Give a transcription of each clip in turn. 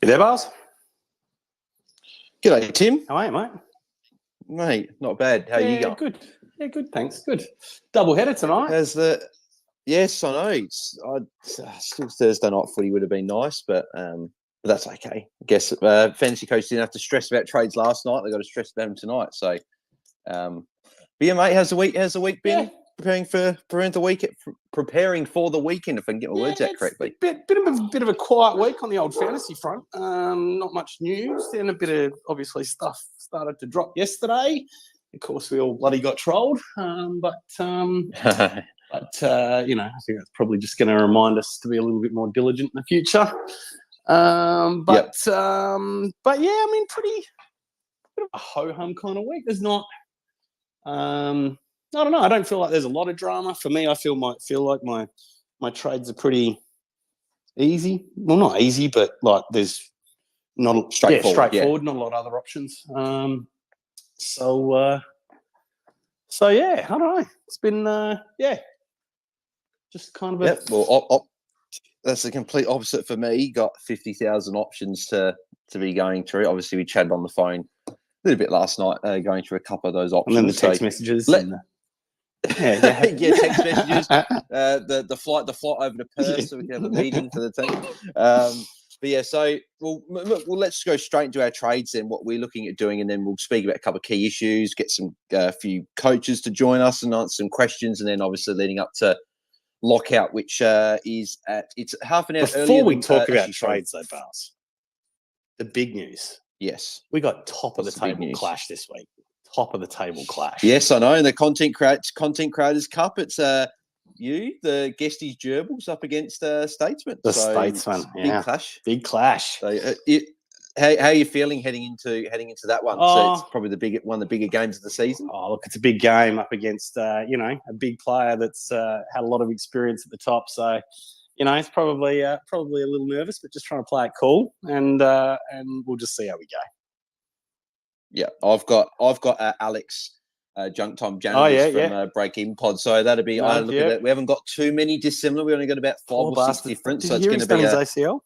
You there, Bars? G'day, Tim. How are you, mate? Mate, not bad. How you going? Good. Yeah, good, thanks. Good. Double header tonight. Yes, I know. Still Thursday night footy would have been nice, but that's okay. I guess fantasy coach didn't have to stress about trades last night. They got to stress about them tonight. So, but yeah, mate, how's the week been? Yeah. Preparing for the weekend, if I can get my words out correctly. Bit of a quiet week on the old fantasy front. Not much news. Then a bit of obviously stuff started to drop yesterday. Of course, we all bloody got trolled. But you know, I think that's probably just going to remind us to be a little bit more diligent in the future. But yeah, I mean, pretty bit of a ho-hum kind of week. There's not. I don't know. I don't feel like there's a lot of drama for me. I feel like my trades are pretty easy. Well, not easy, but like there's not straightforward. Not a lot of other options. So yeah, I don't know. It's been just kind of well, that's the complete opposite for me. Got 50,000 options to be going through. Obviously, we chatted on the phone a little bit last night, going through a couple of those options. And then the text messages. Text messages. The flight over to Perth, so we can have a meeting for the team. But yeah, so well, let's go straight into our trades then. What we're looking at doing, and then we'll speak about a couple of key issues, get some few coaches to join us and answer some questions, and then obviously leading up to lockout, which is it's half an hour before earlier. Before we talk about trades, though, Bars, the big news. Yes, we got top of the table clash this week. Top of the table clash. Yes, I know. And the Content Creators Cup, it's you, the Guesties Gerbils, up against Statesman. Statesman, yeah. Big clash. So, how are you feeling heading into that one? So it's probably one of the bigger games of the season. Oh, look, it's a big game up against a big player that's had a lot of experience at the top. So, it's probably a little nervous, but just trying to play it cool, and we'll just see how we go. Yeah, I've got Alex Junk Time Janitors from Break In Pod, so that'll be. I look at it. We haven't got too many dissimilar. We only got about 5 or 6 different. Did so you it's hear going to be his ACL.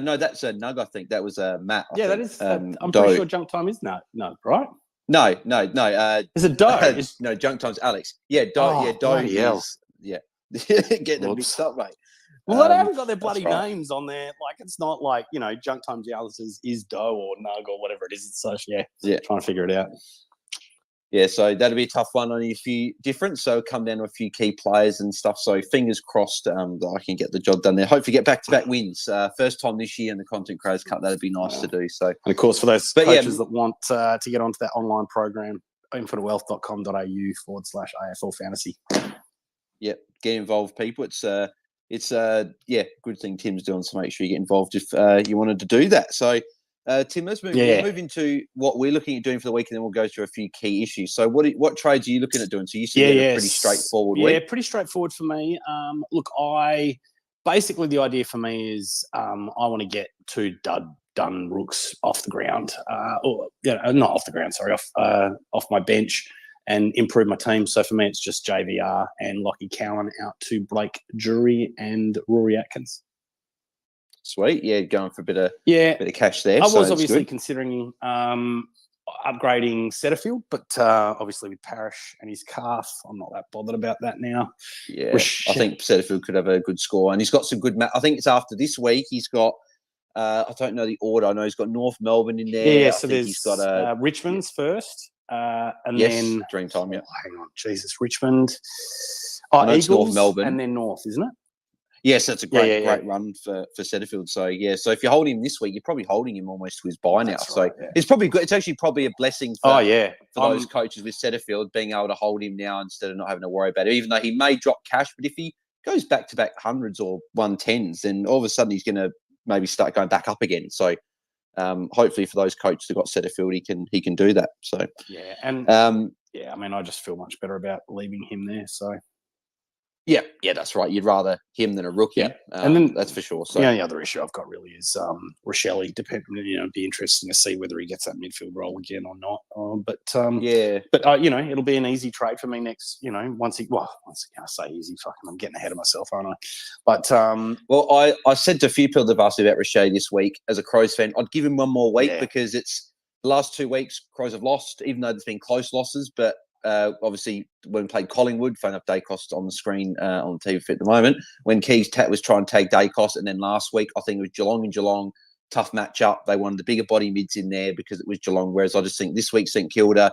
No, that's a Nug. I think that was Matt. That is. I'm pretty sure Junk Time is Nug, right? No. Is it Doe? No, Junk Time's Alex. Yeah, Doe. Doe is. Yeah, get them mixed up, mate. Well, they haven't got their bloody names on there. Like, it's not like, Junk Time Alice is Doe or Nug or whatever it is. So, trying to figure it out. Yeah, so that'll be a tough one on a few different. So, come down to a few key players and stuff. So, fingers crossed that I can get the job done there. Hopefully, get back-to-back wins. First time this year in the Content Creators Cup. That'd be nice to do. So, and of course, for those coaches that want to get onto that online program, infinitewealth.com.au/AFL fantasy. Yep, get involved, people. It's good thing Tim's doing, so make sure you get involved if you wanted to do that. So, Tim, let's move into what we're looking at doing for the week, and then we'll go through a few key issues. So, what trades are you looking at doing? So, you said a pretty straightforward week. Yeah, pretty straightforward for me. Look, basically the idea for me is I want to get 2 done rooks off the ground, not off the ground, sorry, off my bench, and improve my team. So for me, it's just JVR and Lockie Cowan out to Blake Drury and Rory Atkins. Sweet, going for a bit of cash there. I was obviously considering upgrading Setterfield, but obviously with Parrish and his calf, I'm not that bothered about that now. Yeah, I think Setterfield could have a good score, and he's got some good. I think it's after this week. He's got. I don't know the order. I know he's got North Melbourne in there. Yeah, so he's got Richmond's first. And then Dreamtime, hang on, Jesus, Richmond. Eagles, North Melbourne, and then North, isn't it? Yes, that's a great run for Setterfield. So so if you're holding him this week, you're probably holding him almost to his buy now. It's probably good. It's actually probably a blessing for those coaches with Setterfield being able to hold him now instead of not having to worry about it. Even though he may drop cash, but if he goes back to back hundreds or 110s, then all of a sudden he's going to maybe start going back up again. So. Hopefully for those coaches that got Setterfield, he can do that. So I mean, I just feel much better about leaving him there. So Yeah, that's right. You'd rather him than a rookie. Yeah, and then that's for sure. So the only other issue I've got really is Rochelle. It'd be interesting to see whether he gets that midfield role again or not. But it'll be an easy trade for me next. Once again, I say easy. Fucking, I'm getting ahead of myself, aren't I? But I said to a few people that have asked me about Rochelle this week. As a Crows fan, I'd give him one more week because it's the last 2 weeks Crows have lost, even though there's been close losses, but. Obviously, when we played Collingwood, phone up Dacos on the screen on TV at the moment. When Keys was trying to take Dacos, and then last week I think it was Geelong and Geelong, tough matchup. They wanted the bigger body mids in there because it was Geelong. Whereas I just think this week St Kilda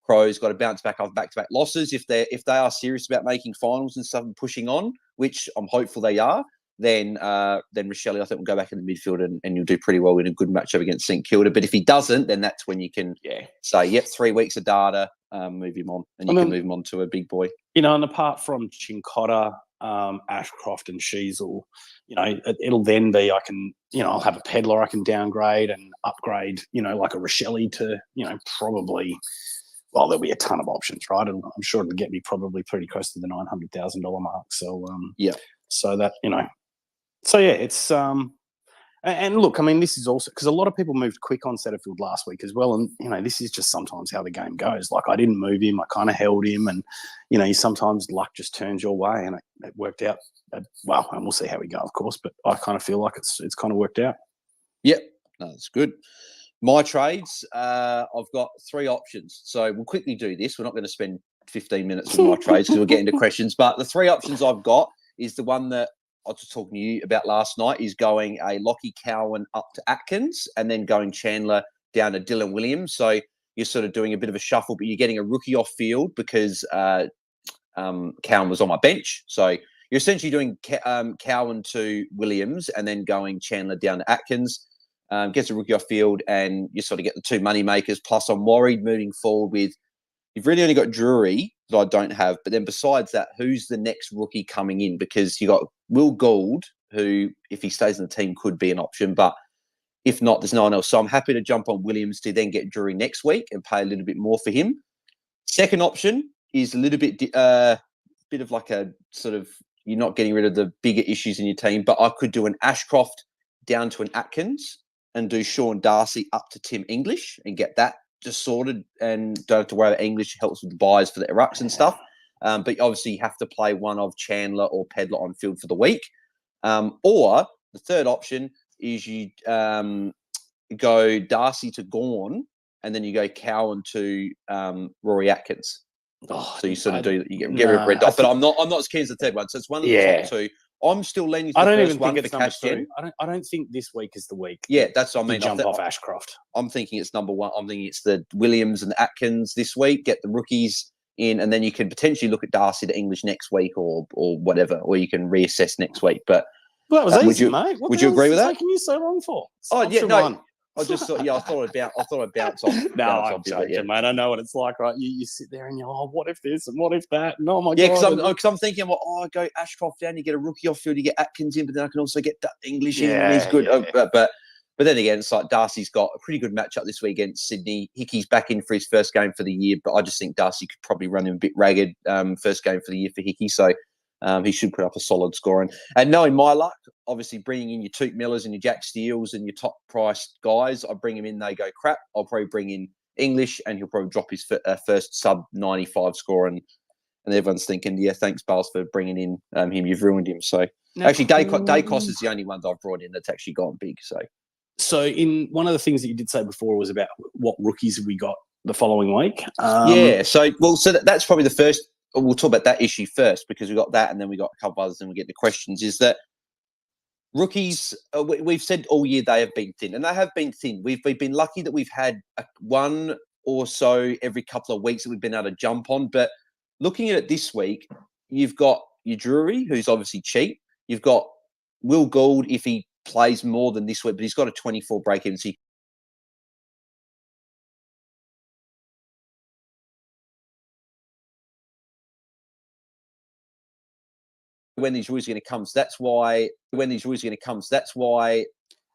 Crows got to bounce back off back-to-back losses. If they are serious about making finals and stuff and pushing on, which I'm hopeful they are, then Rochelle, I think, will go back in the midfield and you'll do pretty well in a good matchup against St Kilda. But if he doesn't, then that's when you can say, yep, 3 weeks of data, move him on, and you can move him on to a big boy. And apart from Chincotta, Ashcroft and Sheasel, it'll then be I'll have a peddler I can downgrade and upgrade, like a Rochelle to, probably. Well, there'll be a ton of options, right? And I'm sure it'll get me probably pretty close to the $900,000 mark. So so that it's and look, I mean, this is also because a lot of people moved quick on Setterfield last week as well, and this is just sometimes how the game goes. Like, I didn't move him, I kind of held him, and sometimes luck just turns your way, and it worked out well. And we'll see how we go, of course, but I kind of feel like it's kind of worked out. Yep, no, that's good. My trades, I've got 3 options, so we'll quickly do this. We're not going to spend 15 minutes with my trades because we'll get into questions. But the 3 options I've got is the one that I was talking to you about last night, is going a Lockie Cowan up to Atkins and then going Chandler down to Dylan Williams. So you're sort of doing a bit of a shuffle, but you're getting a rookie off field because Cowan was on my bench. So you're essentially doing Cowan to Williams and then going Chandler down to Atkins. Gets a rookie off field, and you sort of get the 2 money makers. Plus, I'm worried moving forward with you've really only got Drury that I don't have, but then besides that, who's the next rookie coming in? Because you got Will Gould, who, if he stays in the team, could be an option, but if not, there's no one else. So I'm happy to jump on Williams to then get Drury next week and pay a little bit more for him. Second option is a little bit of like a sort of, you're not getting rid of the bigger issues in your team, but I could do an Ashcroft down to an Atkins and do Sean Darcy up to Tim English and get that just sorted, and don't have to worry about English. Helps with the buys for the Iraqs and stuff. But obviously you have to play one of Chandler or Pedler on field for the week. Or the third option is you go Darcy to Gawn, and then you go Cowan to Rory Atkins. So you sort of you get rid of Red Dot. But I'm not as keen as the third one. So it's one of the top 2. I'm still leaning to the first one for cash gen. I don't think this week is the week. Yeah, that's what I mean. Jump off Ashcroft. I'm thinking it's number 1. I'm thinking it's the Williams and the Atkins this week. Get the rookies in, and then you can potentially look at Darcy to English next week, or whatever, or you can reassess next week. But that was easy, mate. Would you agree with that? Taking you so long for? I just thought, I thought I'd bounce off. No, I'm joking, mate. I know what it's like, right? You sit there and you're, what if this and what if that? And oh my God. Because I'm thinking, I go Ashcroft down, you get a rookie off field, you get Atkins in, but then I can also get English in, and he's good. Yeah. But then again, it's like Darcy's got a pretty good matchup this week against Sydney. Hickey's back in for his first game for the year, but I just think Darcy could probably run him a bit ragged first game for the year for Hickey. So he should put up a solid score. And knowing my luck, obviously bringing in your Toot Millers and your Jack Steels and your top priced guys, I bring him in, they go crap. I'll probably bring in English, and he'll probably drop his first sub 95 score. And everyone's thinking, yeah, thanks, Bales, for bringing in him. You've ruined him. So actually, Dacos is the only one that I've brought in that's actually gone big. So in one of the things that you did say before was about what rookies we got the following week. So that's probably the first. We'll talk about that issue first, because we got that, and then we got a couple others, and we get the questions. Is that rookies? We've said all year they have been thin, and they have been thin. We've been lucky that we've had one or so every couple of weeks that we've been able to jump on. But looking at it this week, you've got your Drury, who's obviously cheap. You've got Will Gould if he plays more than this week, but he's got a 24 break-even. So when these rules are going to come. So that's why when these rules are going to come. So that's why.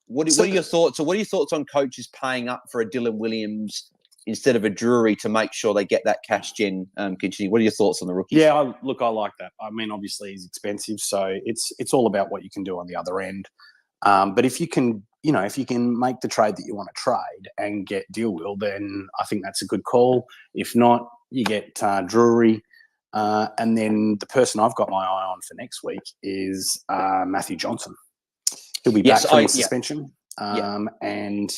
What are your thoughts? So what are your thoughts on coaches paying up for a Dylan Williams instead of a Drury to make sure they get that cash gen continue. What are your thoughts on the rookies? Yeah, I like that. I mean, obviously he's expensive, so it's all about what you can do on the other end. But if you can, if you can make the trade that you want to trade and get deal will, then I think that's a good call. If not, you get Drury. And then the person I've got my eye on for next week is Matthew Johnson. He'll be back from the suspension. And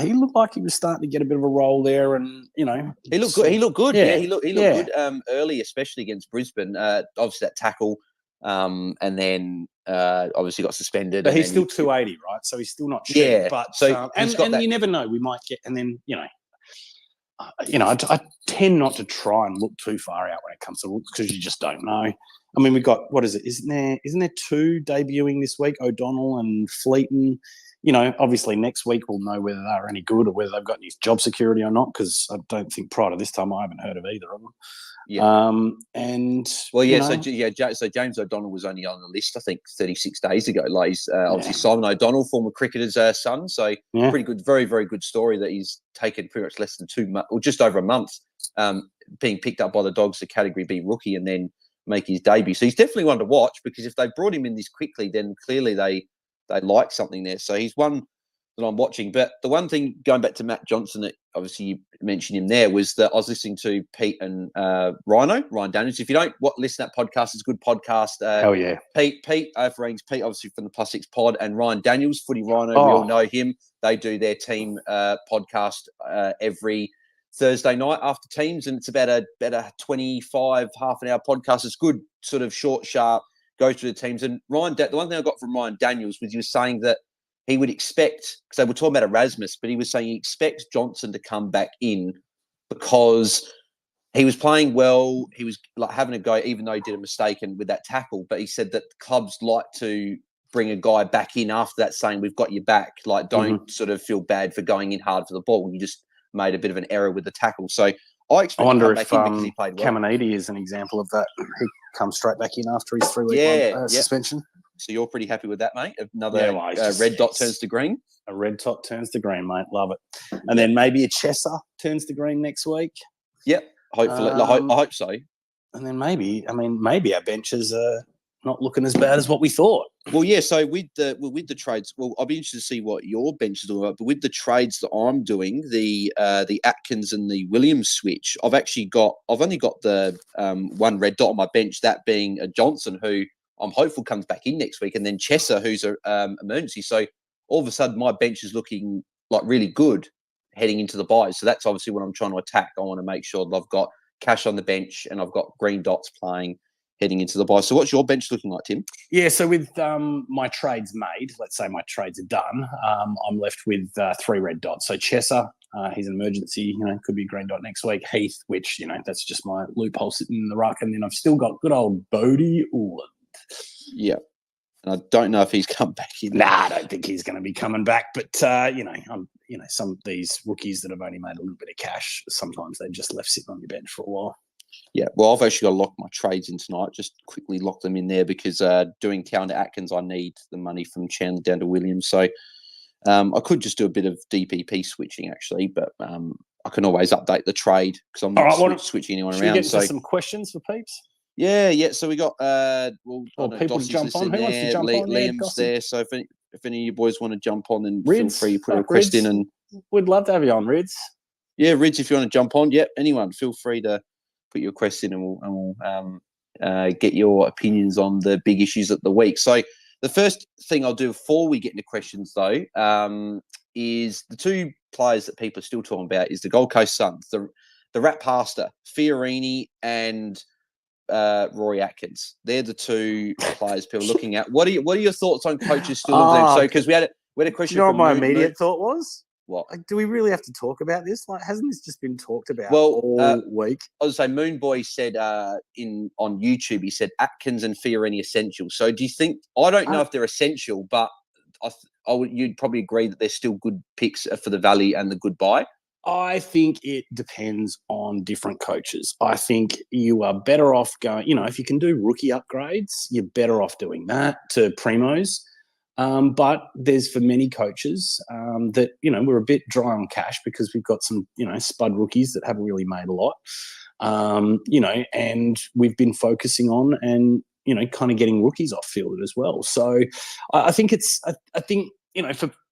he looked like he was starting to get a bit of a roll there, and he looked good. He looked good. Yeah, he looked good early, especially against Brisbane. Obviously that tackle, and then obviously got suspended. But he's still 280, right? So he's still not cheap. Yeah, but so and you never know. We might get, and then I tend not to try and look too far out when it comes to looks because you just don't know. I mean, we've got, what is it? Isn't there two debuting this week? O'Donnell and Fleeton. Obviously next week we'll know whether they're any good or whether they've got any job security or not, because I don't think prior to this time I haven't heard of either of them. Yeah. So James O'Donnell was only on the list, I think, 36 days ago. Like he's obviously Simon O'Donnell, former cricketer's son. So pretty good, very, very good story that he's taken pretty much less than 2 months, or just over a month, being picked up by the Dogs, the Category B rookie, and then make his debut. So he's definitely one to watch, because if they brought him in this quickly, then clearly they like something there. So he's one that I'm watching. But the one thing, going back to Matt Johnson, that obviously you mentioned him there, was that I was listening to Pete and Ryan Daniels. If you don't listen to that podcast, it's a good podcast. Hell yeah. Pete obviously from the Plus Six Pod, and Ryan Daniels, Footy Rhino, we all know him. They do their team podcast every Thursday night after teams, and it's about a 25, half an hour podcast. It's good, sort of short, sharp, go through the teams. And the one thing I got from Ryan Daniels was he was saying that he would expect, because they were talking about Erasmus, but he was saying he expects Johnson to come back in because he was playing well. He was like having a go, even though he did a mistake and with that tackle. But he said that clubs like to bring a guy back in after that, saying, we've got you back. Like, don't sort of feel bad for going in hard for the ball. You just made a bit of an error with the tackle. So I expect him to come back in because he played well. Caminiti is an example of that. He comes straight back in after his 3-week suspension. So you're pretty happy with that, mate? Another red dot turns to green? A red dot turns to green, mate. Love it. And then maybe a Chesser turns to green next week. Yep. Hopefully. I hope so. And then maybe our benches are not looking as bad as what we thought. Well, yeah. So with the trades, well, I'll be interested to see what your bench is doing. But with the trades that I'm doing, the Atkins and the Williams switch, I've only got the one red dot on my bench, that being a Johnson, who I'm hopeful comes back in next week, and then Chesser, who's a emergency. So all of a sudden, my bench is looking like really good heading into the buys. So that's obviously what I'm trying to attack. I want to make sure that I've got cash on the bench and I've got green dots playing heading into the buy. So what's your bench looking like, Tim? Yeah, so with my trades made, let's say my trades are done, I'm left with 3 red dots. So Chesser, he's an emergency, could be a green dot next week. Heath, which, that's just my loophole sitting in the ruck. And then I've still got good old Bodie Uland. Yeah. And I don't know if he's come back in. Nah, I don't think he's going to be coming back. But, some of these rookies that have only made a little bit of cash, sometimes they're just left sitting on your bench for a while. Yeah, well, I've actually got to lock my trades in tonight. Just quickly lock them in there because doing counter Atkins, I need the money from Chandler down to Williams. So I could just do a bit of DPP switching, actually, but I can always update the trade because I'm not switching anyone around. Should we get into some questions for peeps? Yeah. So we got people to jump on. Who wants to jump on? Liam's there. So if any of you boys want to jump on, then feel free to put a request in. And we'd love to have you on, Rids. Yeah, Rids, if you want to jump on, anyone, feel free to put your request in, and we'll get your opinions on the big issues of the week. So the first thing I'll do before we get into questions, though, is the 2 players that people are still talking about is the Gold Coast Suns, the Rat Pasta, Fiorini and Rory Atkins. They're the 2 players people are looking at. What are your thoughts on coaches still of them? So because we had a question. You know what my immediate thought was? What? Do we really have to talk about this? Like, hasn't this just been talked about all week? I was going to say, Moon Boy said on YouTube, he said Atkins and Fiorini essential. So do you think, I don't know if they're essential, but you'd probably agree that they're still good picks for the value and the good buy? I think it depends on different coaches. I think you are better off going, if you can do rookie upgrades, you're better off doing that to primos. But there's for many coaches that, we're a bit dry on cash because we've got some, spud rookies that haven't really made a lot, and we've been focusing on and, kind of getting rookies off field as well. So I think for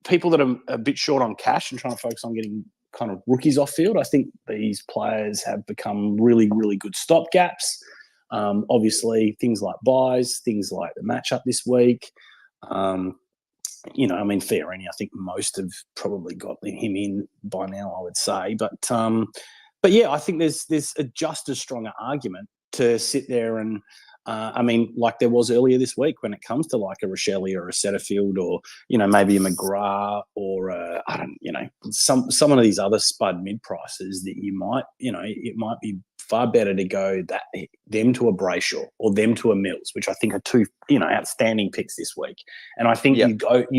people that are a bit short on cash and trying to focus on getting kind of rookies off field, I think these players have become really, really good stopgaps. Obviously, things like buys, things like the matchup this week. Fiorini, I think most have probably got him in by now, I would say. But yeah, I think there's just as strong an argument to sit there and, like there was earlier this week when it comes to like a Rochelle or a Setterfield or, maybe a McGrath or some of these other spud mid prices that you might, it might be far better to go them to a Brayshaw or them to a Mills, which I think are two, outstanding picks this week. And I think you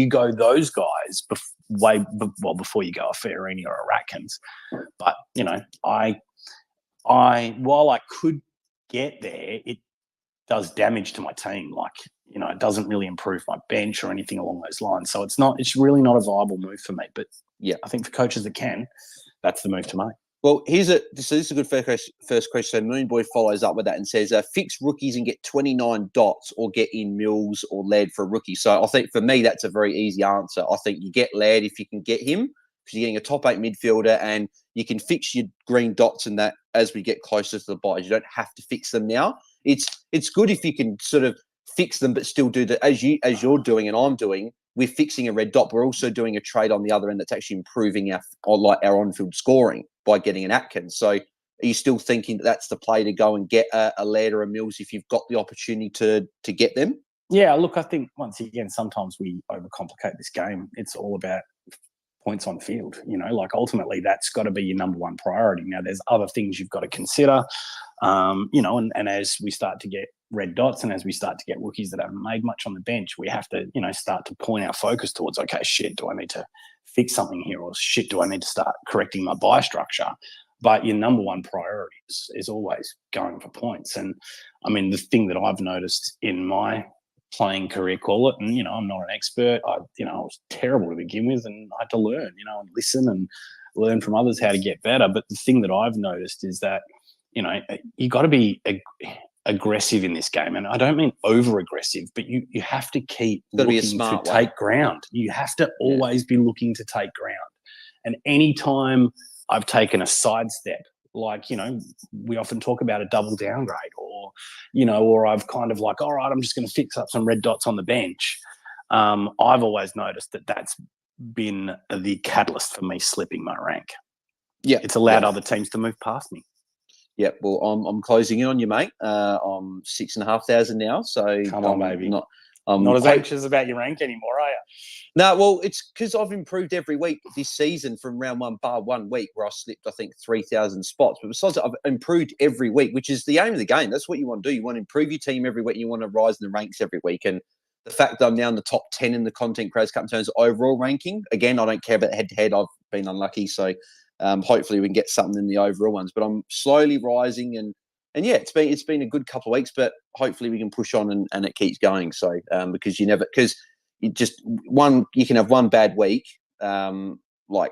go those guys before you go a Fiorini or a Ratkins. But, while I could get there, it does damage to my team. Like, it doesn't really improve my bench or anything along those lines. So it's really not a viable move for me. But yeah, I think for coaches that can, that's the move to make. Well, this is a good first question. So Moon Boy follows up with that and says, fix rookies and get 29 dots or get in Mills or Laird for a rookie. So I think for me, that's a very easy answer. I think you get Laird if you can get him because you're getting a top 8 midfielder and you can fix your green dots and that as we get closer to the buys. You don't have to fix them now. It's good if you can sort of fix them but still do that as you're doing and I'm doing. We're fixing a red dot. We're also doing a trade on the other end that's actually improving our on-field scoring by getting an Atkins. So are you still thinking that that's the play to go and get a Laird or a Mills if you've got the opportunity to get them? Yeah, look, I think once again, sometimes we overcomplicate this game. It's all about points on field. Like ultimately that's got to be your number one priority. Now there's other things you've got to consider, and as we start to get red dots and as we start to get rookies that haven't made much on the bench, we have to, start to point our focus towards, okay, shit, do I need to fix something here? Or shit, do I need to start correcting my buy structure? But your number one priority is always going for points. And the thing that I've noticed in my playing career, call it, and, I'm not an expert. I was terrible to begin with and I had to learn, and listen and learn from others how to get better. But the thing that I've noticed is that, you got to be aggressive in this game. And I don't mean over aggressive, but you have to keep looking to take ground. You have to always be looking to take ground. And any time I've taken a sidestep, like, we often talk about a double downgrade or I've kind of like, all right, I'm just going to fix up some red dots on the bench. I've always noticed that that's been the catalyst for me slipping my rank. Yeah. It's allowed other teams to move past me. Yeah, well, I'm closing in on you, mate. I'm 6,500 now, so come on, baby. Not as anxious about your rank anymore, are you? No, well, it's because I've improved every week this season from round one, bar 1 week where I slipped, I think, 3,000 spots. But besides that, I've improved every week, which is the aim of the game. That's what you want to do. You want to improve your team every week. You want to rise in the ranks every week. And the fact that I'm now in the top 10 in the Content Creators Cup in terms of overall ranking, again, I don't care about head-to-head. I've been unlucky, so hopefully we can get something in the overall ones. But I'm slowly rising, and yeah, it's been a good couple of weeks. But hopefully we can push on and it keeps going. So because you can have one bad week, like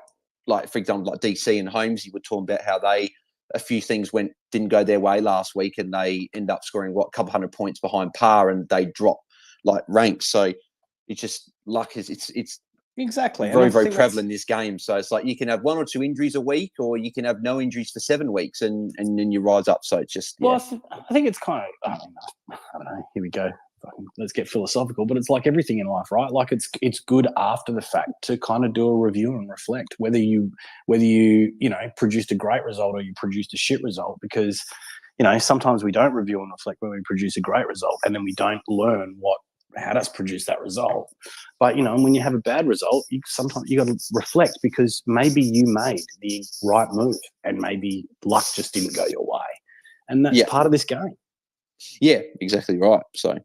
for example, like DC and Holmes, you were talking about how a few things didn't go their way last week, and they end up scoring a couple hundred points behind par, and they drop like ranks. So it's just luck it's exactly very, very prevalent in this game. So it's like you can have 1 or 2 injuries a week, or you can have no injuries for 7 weeks, and then you rise up. So it's just I think it's kind of I don't know. Here we go. Let's get philosophical, but it's like everything in life, right? Like it's good after the fact to kind of do a review and reflect whether you produced a great result or you produced a shit result, because sometimes we don't review and reflect when we produce a great result, and then we don't learn how does produce that result. But when you have a bad result, sometimes you got to reflect, because maybe you made the right move and maybe luck just didn't go your way, and that's part of this game. Yeah, exactly right. So,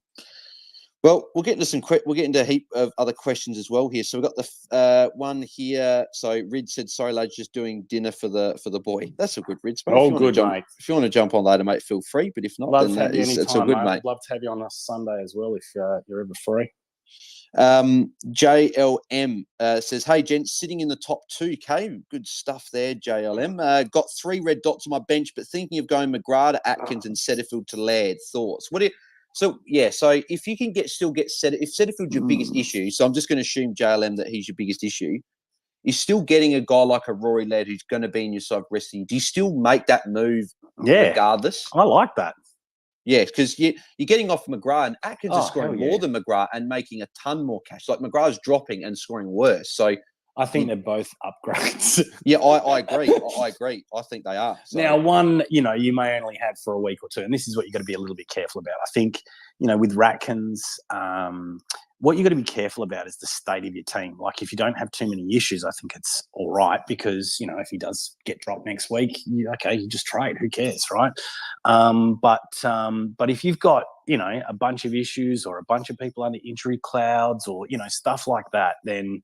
well, we'll get into a heap of other questions as well here. So we've got the one here. So Rid said, "Sorry, lads, just doing dinner for the boy." That's a good Rid. Mate. If you want to jump on later, mate, feel free. But if not, then it's all good, mate. I'd love to have you on a Sunday as well if you're ever free. JLM says, "Hey gents, sitting in the top 2K, good stuff there. JLM got 3 red dots on my bench, but thinking of going McGrath to Atkins and Setterfield to Laird. Thoughts? What do you?" So if you can still get if Setterfield's your biggest issue, so I'm just going to assume JLM that he's your biggest issue. You're still getting a guy like a Rory Laird who's going to be in your side rest of you. Do you still make that move regardless? I like that. Yeah, because you're getting off McGrath, and Atkins is scoring more than McGrath and making a ton more cash. Like McGrath's dropping and scoring worse. So I think they're both upgrades. Yeah, I agree. I agree. I think they are. So. Now, one, you may only have for a week or two, and this is what you've got to be a little bit careful about. I think, with Ratkins, what you've got to be careful about is the state of your team. Like, if you don't have too many issues, I think it's all right because, if he does get dropped next week, you just trade. Who cares, right? But if you've got, a bunch of issues or a bunch of people under injury clouds or, stuff like that, then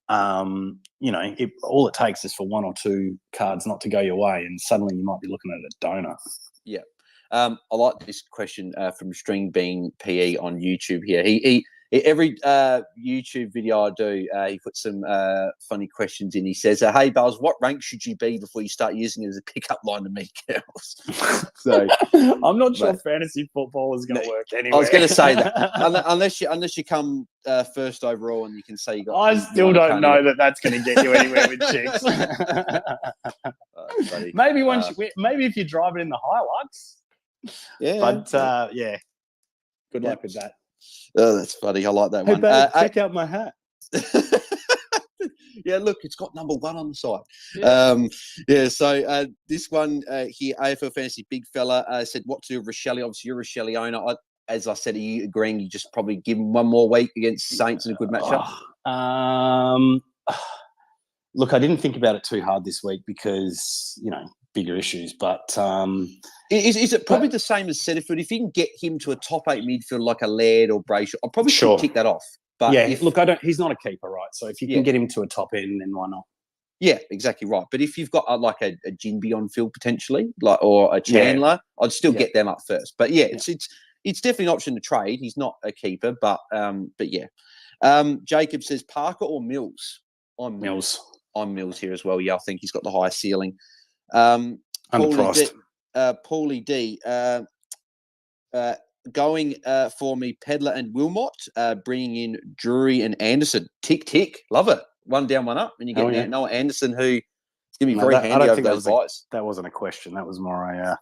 all it takes is for 1 or 2 cards not to go your way, and suddenly you might be looking at a donut. Yeah, I like this question from String Being PE on YouTube here. He every YouTube video I do, he puts some funny questions in. He says, "Hey, Bells, what rank should you be before you start using it as a pickup line to meet girls?" So I'm not sure fantasy football is going to work anyway. I was going to say that unless you come first overall and you can say you got. I still don't know that that's going to get you anywhere with chicks. Maybe if you drive it in the Hilux. Yeah, but good luck with that. Oh, that's funny. I like that one. Babe, check out my hat. Yeah, look, it's got number 1 on the side. Yeah. So this one here, AFL Fantasy Big Fella said, "What to do with Rochelle?" Obviously, you're a Rochelle owner. As I said, are you agreeing you just probably give him 1 more week against Saints in a good matchup? Look, I didn't think about it too hard this week because, bigger issues. But is it probably the same as Setterfield? If you can get him to a top 8 midfield like a Laird or Brayshaw, I'll probably tick that off. But he's not a keeper, right? So if you can get him to a top end, then why not? Yeah, exactly right. But if you've got like a Jinby on field potentially, or a Chandler, I'd still get them up first. But it's definitely an option to trade. He's not a keeper, but yeah. Jacob says Parker or Mills. I'm Mills here as well. Yeah, I think he's got the highest ceiling. Underpriced. Paulie D. Going for me, Pedler and Wilmot, bringing in Drury and Anderson. Tick, tick. Love it. 1 down, 1 up. And you get Noah Anderson, who is going to be very handy over those buys. That wasn't a question. That was more a...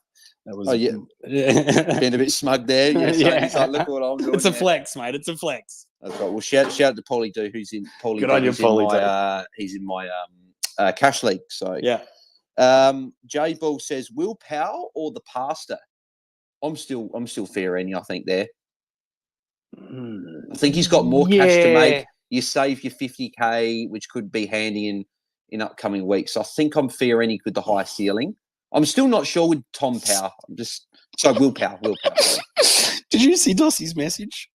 Being a bit smug there. Yeah, so look what I'm doing. It's a flex, mate. It's a flex. That's right. Well, shout out to Paulie D, who's in Paulie. Good on you, Paulie D. He's in my cash league. So yeah. J Ball says, Will Powell or the Pastor? I'm still Fiorini, I think there. I think he's got more cash to make. You save your 50K, which could be handy in upcoming weeks. So I think I'm Fiorini with the high ceiling. I'm still not sure with Tom Power. Will Power. Did you see Dossie's message?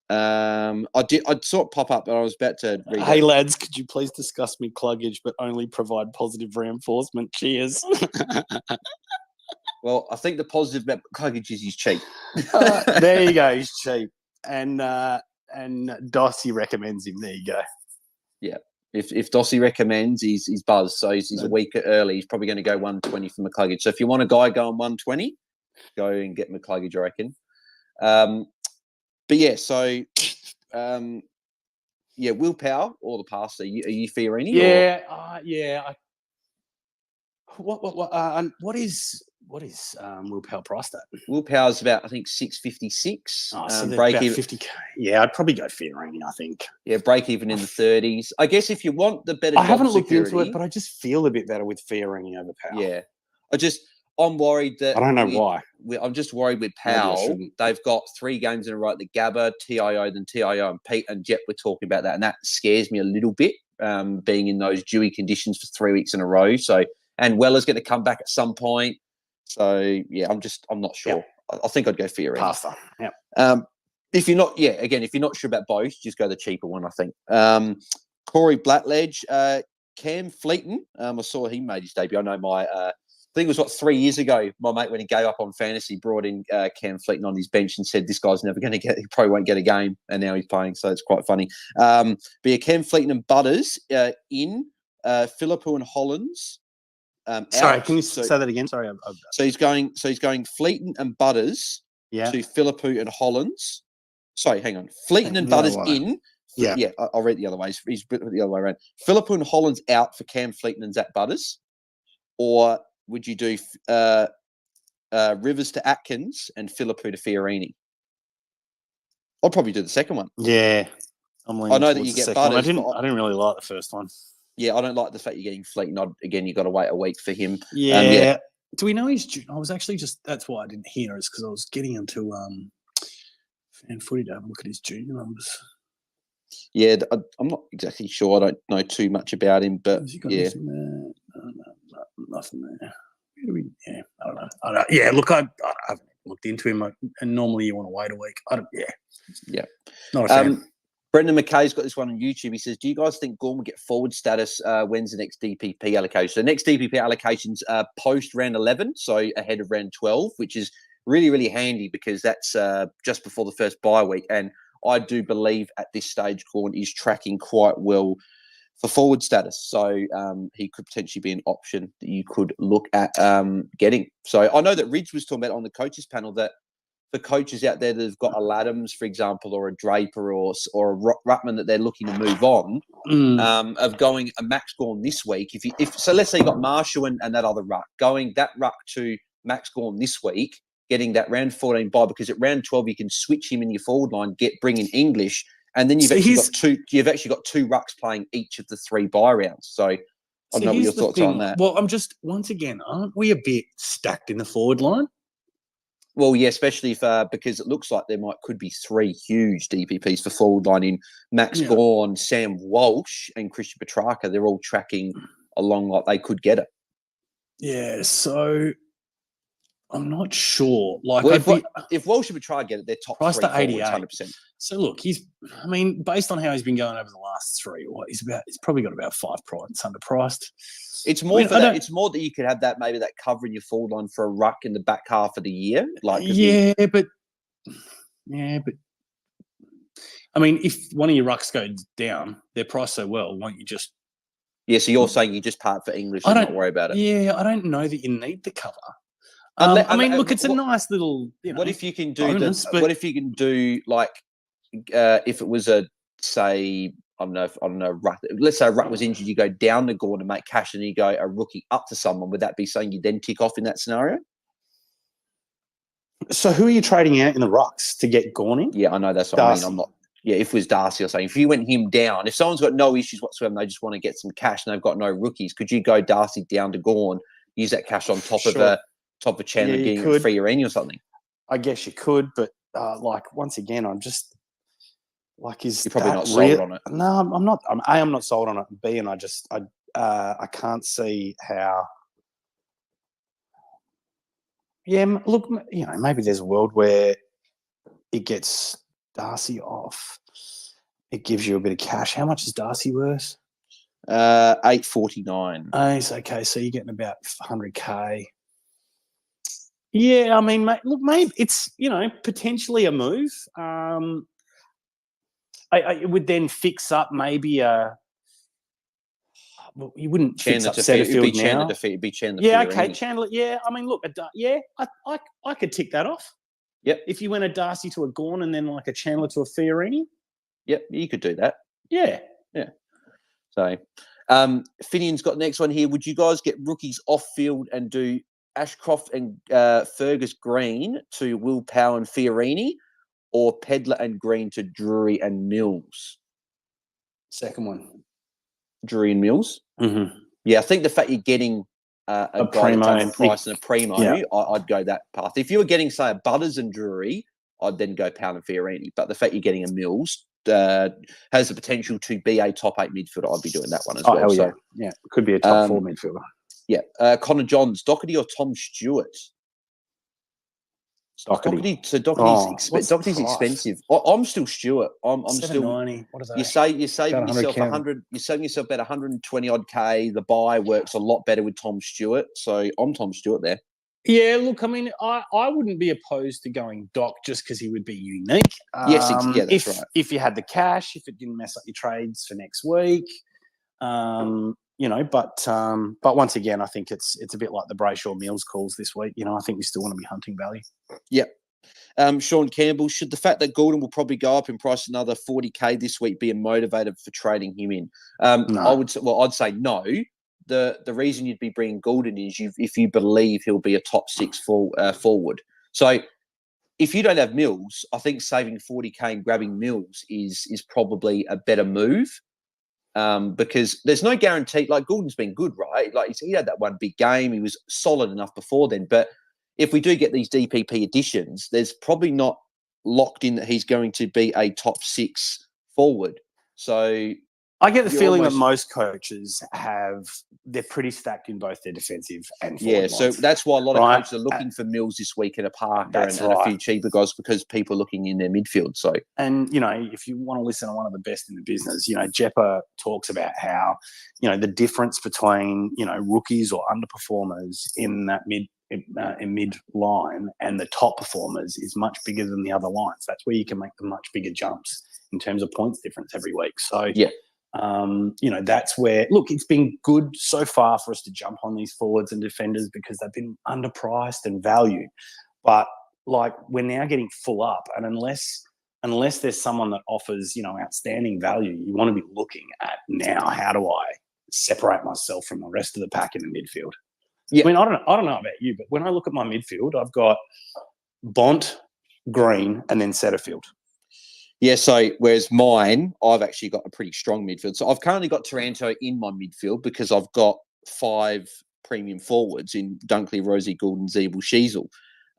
I did. I saw it pop up, but I was about to read Hey, lads, could you please discuss me cluggage, but only provide positive reinforcement? Cheers. Well, I think the positive about cluggage is he's cheap. There you go. He's cheap. And Dossie recommends him. There you go. Yeah. If Dossie recommends, he's buzzed. So he's a week early. He's probably going to go 120 for McCluggage. So if you want a guy going 120, go and get McCluggage, I reckon. But yeah, so Will Power or the Pastor? Are you Fiorini? Yeah. What is Will Power priced at? Will Power's about, I think, 656. So break about even 50K. Yeah, I'd probably go Fiorini, I think. Yeah, break even in the 30s. I guess if you want the better, I haven't looked into it, but I just feel a bit better with Fiorini over Power. Yeah, I'm worried that I don't know why. I'm just worried with Powell. They've got 3 games in a row at the Gabba, TIO, then TIO, and Pete and Jet were talking about that, and that scares me a little bit. Being in those dewy conditions for 3 weeks in a row. So, and Weller's going to come back at some point. So yeah, I'm not sure. Yep. I think I'd go Fiorini. Pastor. Yeah. If you're not sure about both, just go the cheaper one. I think. Corey Blackledge, Cam Fleeton. I saw he made his debut. I know my think it was, 3 years ago, my mate, when he gave up on fantasy, brought in Cam Fleeton on his bench and said, this guy's never going to he probably won't get a game. And now he's playing. So it's quite funny. But yeah, Cam Fleeton and Butters in, Philippou and Hollands. Sorry, out. can you say that again? Sorry. So he's going Fleeton and Butters to Philippou and Hollands. Sorry, hang on. Fleeton and Butters in. Yeah, I'll read it the other way. He's the other way around. Philippou and Hollands out for Cam Fleeton and Zach Butters. Or would you do Rivers to Atkins and Philippou to Fiorini? I'll probably do the second one. Yeah. I know that you get Butters. I didn't really like the first one. Yeah, I don't like the fact you're getting Fleeton. Again, you've got to wait a week for him. Yeah. Do we know he's due? I was actually that's why I didn't hear, is because I was getting into fan footy to have a look at his junior numbers. Yeah, I'm not exactly sure. I don't know too much about him, but yeah. No, nothing there. Yeah, I don't know. Yeah, look, I haven't looked into him, and normally you want to wait a week. Yeah. Not a fan. Brendan McKay's got this one on YouTube. He says, do you guys think Gorn will get forward status? When's the next DPP allocation? So the next DPP allocation's post round 11, so ahead of round 12, which is really, really handy because that's just before the first bye week. And I do believe at this stage, Gorn is tracking quite well for forward status. So he could potentially be an option that you could look at getting. So I know that Ridge was talking about on the coaches panel that for coaches out there that have got a Laddams, for example, or a Draper or a Ruckman that they're looking to move on, of going a Max Gorn this week. So let's say you got Marshall and that other ruck, going that ruck to Max Gorn this week, getting that round 14 bye, because at round 12 you can switch him in your forward line, bring in English, and then you've actually got two rucks playing each of the 3 bye rounds. So I don't know what your thoughts are on that. Well, once again, aren't we a bit stacked in the forward line? Well, yeah, especially because it looks like could be 3 huge DPPs for forward line in Max Gorn, Sam Walsh, and Christian Petrarca. They're all tracking along like they could get it. Yeah, so I'm not sure. Like, if Walsh and Petrarca get it, they're top 3 to 88, 100%. So look, based on how he's been going over the last 3, he's probably got about 5 points underpriced. It's more It's more that you could have that cover in your forward line for a ruck in the back half of the year. But I mean, if one of your rucks goes down, they're priced so well, won't you just? Yeah, so you're saying you just part for English and not worry about it. Yeah, I don't know that you need the cover. Look, it's a nice little. What if you can do bonus, what if you can do if it was I don't know, ruck. Let's say a ruck was injured, you go down to Gorn to make cash, and you go a rookie up to someone. Would that be something you then tick off in that scenario? So who are you trading out in the rucks to get Gorn in? Yeah, I know that's what Darcy. I mean. I'm not. Yeah, if it was Darcy or something, if you went him down, if someone's got no issues whatsoever, and they just want to get some cash and they've got no rookies, could you go Darcy down to Gorn, use that cash on top of a Chandler getting a free Irene or something? I guess you could, but once again, I'm just. You're probably not sold on it. No, I'm not. I'm not sold on it. B, and I can't see how. Yeah, look, maybe there's a world where it gets Darcy off. It gives you a bit of cash. How much is Darcy worth? $849. It's okay. So you're getting about 100K. Yeah, I mean, look, maybe it's potentially a move. I would then fix up maybe you wouldn't fix up Setterfield now. It'd be Chandler. Yeah, okay, Chandler. Yeah, I mean, look, I could tick that off. Yep. If you went a Darcy to a Gorn and then a Chandler to a Fiorini. Yep, you could do that. Yeah. Yeah. So, Finian's got the next one here. Would you guys get rookies off field and do Ashcroft and Fergus Green to Will Power and Fiorini? Or Pedler and Green to Drury and Mills? Second one. Drury and Mills? Mm-hmm. Yeah, I think the fact you're getting a primo and price and a primo, I'd go that path. If you were getting, say, a Butters and Drury, I'd then go Pound and Fiorini. But the fact you're getting a Mills has the potential to be a top 8 midfielder. I'd be doing that one as well. Hell yeah. Yeah, it could be a top 4 midfielder. Yeah. Connor Johns, Doherty or Tom Stewart? Doherty. Doherty's expensive. I'm still Stewart. I'm still. What are they? You're saving yourself 100. You're saving yourself about 120 odd K. The buy works a lot better with Tom Stewart, so I'm Tom Stewart there. Yeah, look, I mean, I wouldn't be opposed to going Doc just because he would be unique. Yes, that's right. If you had the cash, if it didn't mess up your trades for next week, but once again, I think it's a bit like the Brayshaw Mills calls this week. I think we still want to be hunting value. Yep. Sean Campbell, should the fact that Gordon will probably go up in price another 40K this week be a motivator for trading him in? No. I'd say no. The reason you'd be bringing Gordon is if you believe he'll be a top 6 forward. So if you don't have Mills, I think saving 40K and grabbing Mills is probably a better move. Because there's no guarantee. Like, Gordon's been good, right? Like, he had that one big game. He was solid enough before then. But if we do get these DPP additions, there's probably not locked in that he's going to be a top 6 forward. So I get the feeling that most coaches they're pretty stacked in both their defensive and forward lines. So that's why a lot of coaches are looking for Mills this week and a Parker and a few cheaper guys because people are looking in their midfield. So, and if you want to listen to one of the best in the business, Jeppa talks about how the difference between rookies or underperformers in that mid line and the top performers is much bigger than the other lines. That's where you can make the much bigger jumps in terms of points difference every week. So yeah. That's where, look, it's been good so far for us to jump on these forwards and defenders because they've been underpriced and valued. But like, we're now getting full up, and unless there's someone that offers, outstanding value, you want to be looking at now, how do I separate myself from the rest of the pack in the midfield? Yeah. I mean, I don't know about you, but when I look at my midfield, I've got Bont, Green, and then Setterfield. Yeah, so whereas mine, I've actually got a pretty strong midfield. So I've currently got Taranto in my midfield because I've got 5 premium forwards in Dunkley, Rosie, Goulden, Zeeble, Sheasel.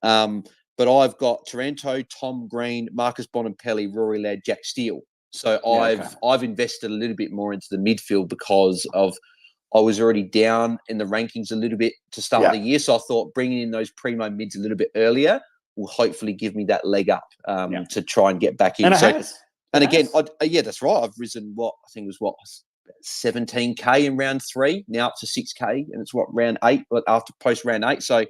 But I've got Taranto, Tom Green, Marcus Bonampelli, Rory Ladd, Jack Steele. So I've invested a little bit more into the midfield because I was already down in the rankings a little bit to start the year. So I thought bringing in those primo mids a little bit earlier will hopefully give me that leg up to try and get back in. And that's right. I've risen 17K in round 3, now up to 6K, and it's round 8, but after post round 8. So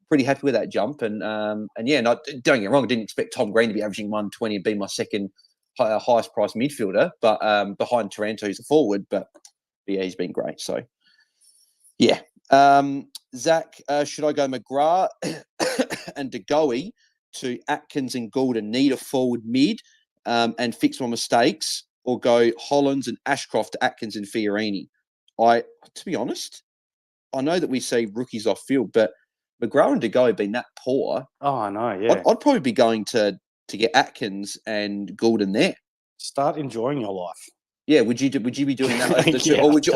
pretty happy with that jump. And don't get me wrong, I didn't expect Tom Green to be averaging 120 and be my second highest priced midfielder, but behind Taranto, who's a forward. But yeah, he's been great. So yeah. Zach, should I go McGrath and De Goey to Atkins and Goulden, need a forward mid and fix my mistakes, or go Hollands and Ashcroft to Atkins and Fiorini? To be honest, I know that we say rookies off field, but McGrath and De Goey have been that poor. Oh, I know, yeah. I'd probably be going to get Atkins and Goulden there. Start enjoying your life. Yeah, would you be doing that, or would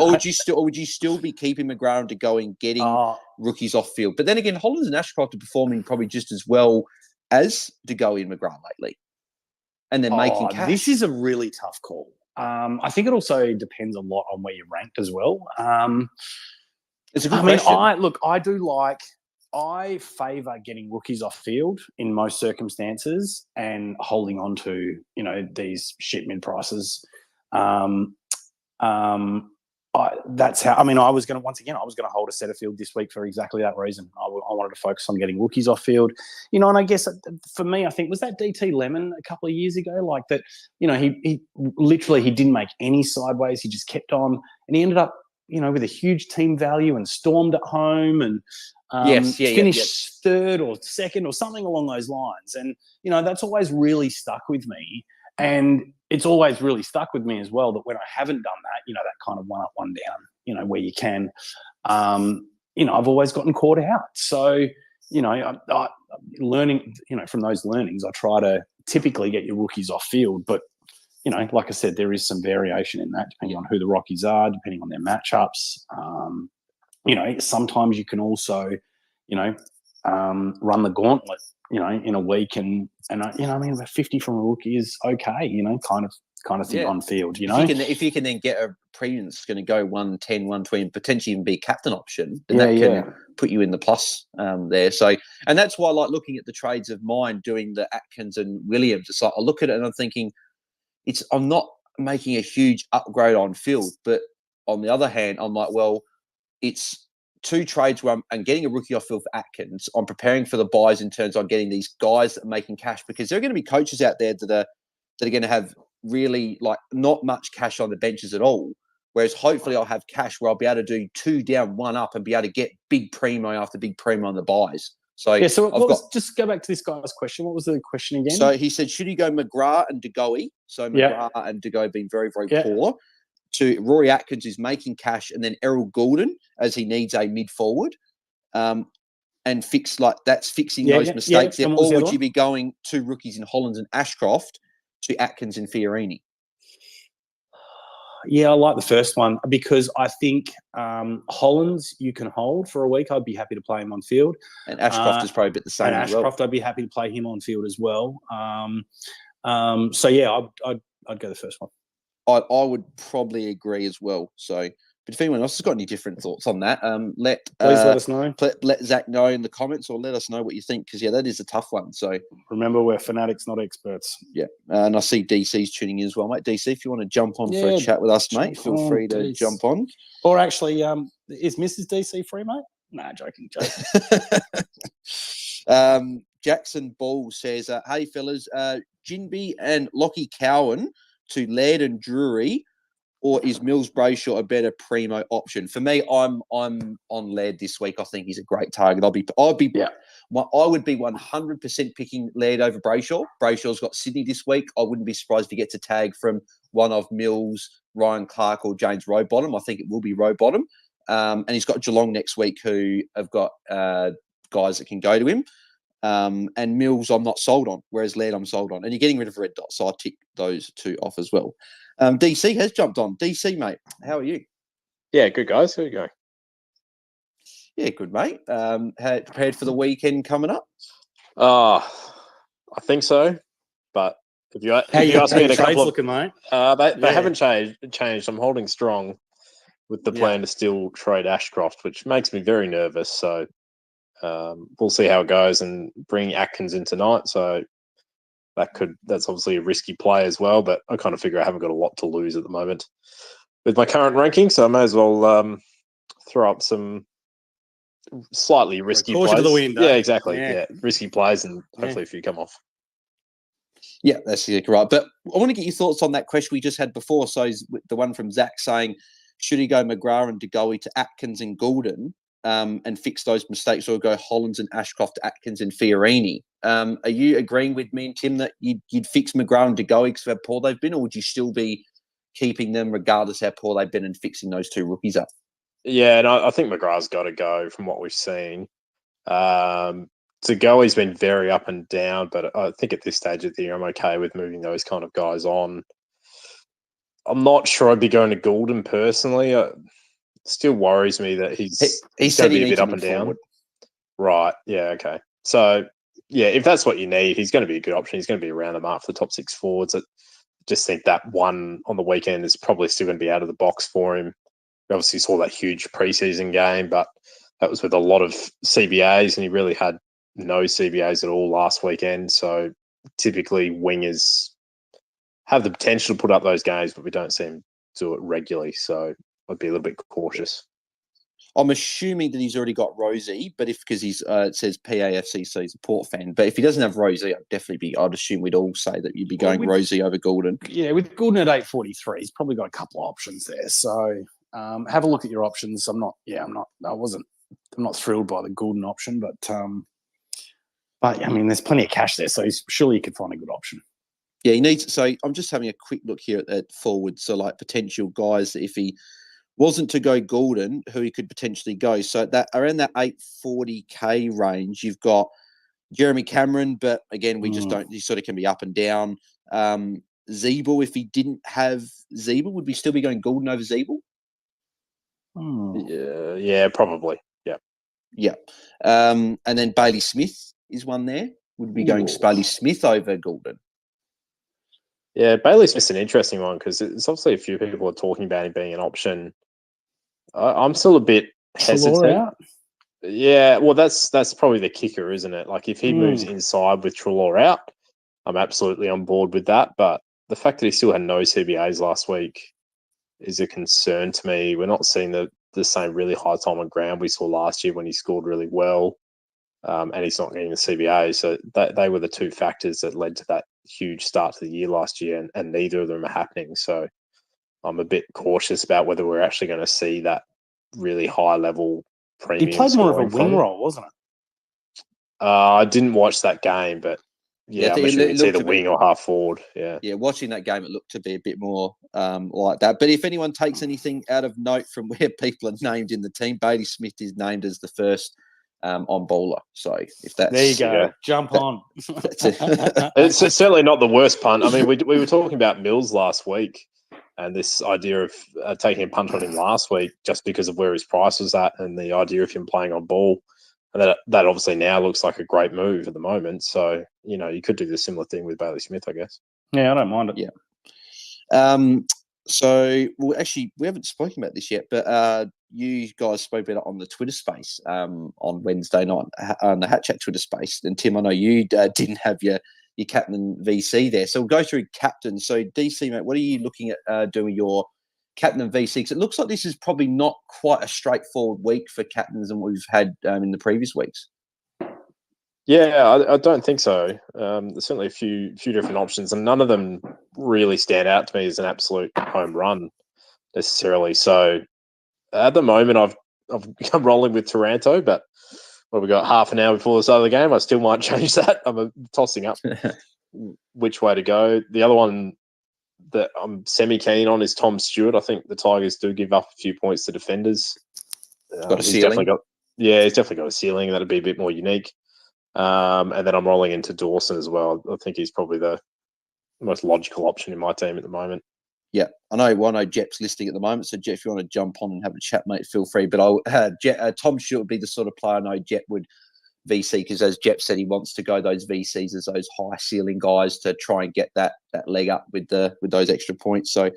you still be keeping McGrath to go and getting rookies off field? But then again, Hollands and Ashcroft are performing probably just as well as De Goey and McGrath lately, and they're making cash. This is a really tough call. I think it also depends a lot on where you're ranked as well. It's a good question. I favour getting rookies off field in most circumstances and holding on to these shit mid prices. That's how. I mean, I was going to hold a Setterfield this week for exactly that reason. I wanted to focus on getting rookies off field, and I guess for me, I think was that DT Lemon a couple of years ago, like that. He literally didn't make any sideways. He just kept on, and he ended up, with a huge team value and stormed at home and finished third or second or something along those lines. And that's always really stuck with me. And it's always really stuck with me as well that when I haven't done that, that kind of one up, one down, where you can, I've always gotten caught out. So, I learning, from those learnings, I try to typically get your rookies off field. But, like I said, there is some variation in that depending on who the rookies are, depending on their matchups. Sometimes you can also, run the gauntlet, in a week, and about 50 from a rookie is okay, kind kind of thing on field, you if know? If you can then get a premium that's going to go 110, 120, potentially even be captain option, then that can put you in the plus there. So, and that's why I like looking at the trades of mine, doing the Atkins and Williams. It's like I look at it and I'm thinking, I'm not making a huge upgrade on field, but on the other hand, I'm like, well, it's two trades where I'm getting a rookie off field for Atkins. I'm preparing for the buys in terms of getting these guys that are making cash, because there are going to be coaches out there that are going to have really like not much cash on the benches at all. Whereas hopefully I'll have cash where I'll be able to do 2 down, 1 up and be able to get big primo after big primo on the buys. So just go back to this guy's question. What was the question again? So he said, should he go McGrath and DeGoey? So McGrath and DeGoey have been very, very poor. To Rory Atkins, who's making cash, and then Errol Goulden, as he needs a mid forward, and fix that's fixing those mistakes there. Or would you be going 2 rookies in Hollands and Ashcroft to Atkins and Fiorini? Yeah, I like the first one because I think Hollands you can hold for a week. I'd be happy to play him on field. And Ashcroft is probably a bit the same and as well. Ashcroft, I'd be happy to play him on field as well. So, yeah, I'd go the first one. I would probably agree as well. So, but if anyone else has got any different thoughts on that, please let us know. Let Zach know in the comments, or let us know what you think, because that is a tough one. So remember, we're fanatics, not experts. Yeah, and I see DC's tuning in as well, mate. DC, if you want to jump on for a chat with us, mate, feel free to jump on. Or actually, is Mrs. DC free, mate? Nah, joking. Jackson Ball says, "Hey fellas, Jinby and Lockie Cowan to Laird and Drury, or is Mills Brayshaw a better primo option?" For me, I'm on Laird this week. I think he's a great target. I would be 100% picking Laird over Brayshaw. Brayshaw's got Sydney this week. I wouldn't be surprised if he gets a tag from one of Mills, Ryan Clark, or James Rowbottom. I think it will be Rowbottom. And he's got Geelong next week, who have got guys that can go to him. And Mills, I'm not sold on, whereas Laird, I'm sold on. And you're getting rid of Red Dot, so I'll tick those 2 off as well. DC has jumped on. DC, mate, how are you? Yeah, good, guys. How are you going? Yeah, good, mate. Prepared for the weekend coming up? I think so. But if you ask me in a couple of... looking, mate? They haven't changed. I'm holding strong with the plan to still trade Ashcroft, which makes me very nervous. So we'll see how it goes, and bring Atkins in tonight. So that's obviously a risky play as well, but I kind of figure I haven't got a lot to lose at the moment with my current ranking, so I may as well throw up some slightly risky plays. To the wind, yeah, exactly. Yeah, risky plays, and hopefully a few come off. Yeah, that's exactly right. But I want to get your thoughts on that question we just had before. So the one from Zach saying, should he go McGrath and DeGoey to Atkins and Goulden and fix those mistakes, or go Hollands and Ashcroft to Atkins and Fiorini? Are you agreeing with me and Tim that you'd fix McGrath and DeGoey because of how poor they've been, or would you still be keeping them regardless how poor they've been and fixing those 2 rookies up? Yeah, and I think McGrath's got to go from what we've seen. DeGoey's been very up and down, but I think at this stage of the year, I'm okay with moving those kind of guys on. I'm not sure I'd be going to Goulden personally. Still worries me that he's going to be a bit up and down. Forward. Right. Yeah. Okay. So, yeah, if that's what you need, he's going to be a good option. He's going to be around the mark for the top 6 forwards. I just think that one on the weekend is probably still going to be out of the box for him. We obviously saw that huge preseason game, but that was with a lot of CBAs, and he really had no CBAs at all last weekend. So typically wingers have the potential to put up those games, but we don't see him do it regularly. So I'd be a little bit cautious. I'm assuming that he's already got Rosie, but because it says PAFC, so he's a Port fan. But if he doesn't have Rosie, I'd assume we'd all say that you'd be going Rosie over Goulden. Yeah, with Goulden at 843, he's probably got a couple of options there. So have a look at your options. I'm not thrilled by the Goulden option, but I mean, there's plenty of cash there, so surely you could find a good option. Yeah, he needs. So I'm just having a quick look here at forward. So like potential guys that if he wasn't to go Goulden, who he could potentially go. So that around that 840k range, you've got Jeremy Cameron, but again, we just don't. He sort of can be up and down. Zeeble, if he didn't have Zeeble, would we still be going Goulden over Zeeble? Yeah, probably. Yeah. Yeah. And then Bailey Smith is one there. Would be going Bailey Smith over Goulden. Yeah, Bailey Smith's an interesting one because it's obviously a few people are talking about him being an option. I'm still a bit hesitant. Out? Yeah, well, that's probably the kicker, isn't it? Like if he moves inside with Treloar out, I'm absolutely on board with that. But the fact that he still had no CBAs last week is a concern to me. We're not seeing the same really high time on ground we saw last year when he scored really well, and he's not getting the CBA. So they were the two factors that led to that huge start to the year last year, and neither of them are happening. So I'm a bit cautious about whether we're actually going to see that really high level premium. He played more of a wing role, wasn't it? I didn't watch that game, but yeah, I'm assuming it's either wing or half forward. Yeah, watching that game, it looked to be a bit more like that. But if anyone takes anything out of note from where people are named in the team, Bailey Smith is named as the first on bowler. So if that's there you go, jump on. It's certainly not the worst punt. I mean, we were talking about Mills last week, and this idea of taking a punt on him last week just because of where his price was at, and the idea of him playing on ball. And that obviously now looks like a great move at the moment. So, you could do the similar thing with Bailey Smith, I guess. Yeah, I don't mind it. Yeah. So, well, actually, we haven't spoken about this yet, but you guys spoke about it on the Twitter space on Wednesday night, on the Hat Chat Twitter space. And Tim, I know you didn't have your captain VC there. So we'll go through captain. So, DC, mate, what are you looking at doing your captain and VC? Because it looks like this is probably not quite a straightforward week for captains than we've had in the previous weeks. Yeah, I don't think so. There's certainly a few different options, and none of them really stand out to me as an absolute home run necessarily. So at the moment, I'm rolling with Taranto, but we got half an hour before the start of the game. I still might change that. I'm tossing up which way to go. The other one that I'm semi-keen on is Tom Stewart. I think the Tigers do give up a few points to defenders. Got a ceiling. He's definitely got a ceiling. That'd be a bit more unique. And then I'm rolling into Dawson as well. I think he's probably the most logical option in my team at the moment. Yeah, I know Jep's listening at the moment. So, Jep, if you want to jump on and have a chat, mate, feel free. But Tom Stewart would be the sort of player I know Jep would VC, because as Jep said, he wants to go those VCs as those high ceiling guys to try and get that leg up with those extra points. So,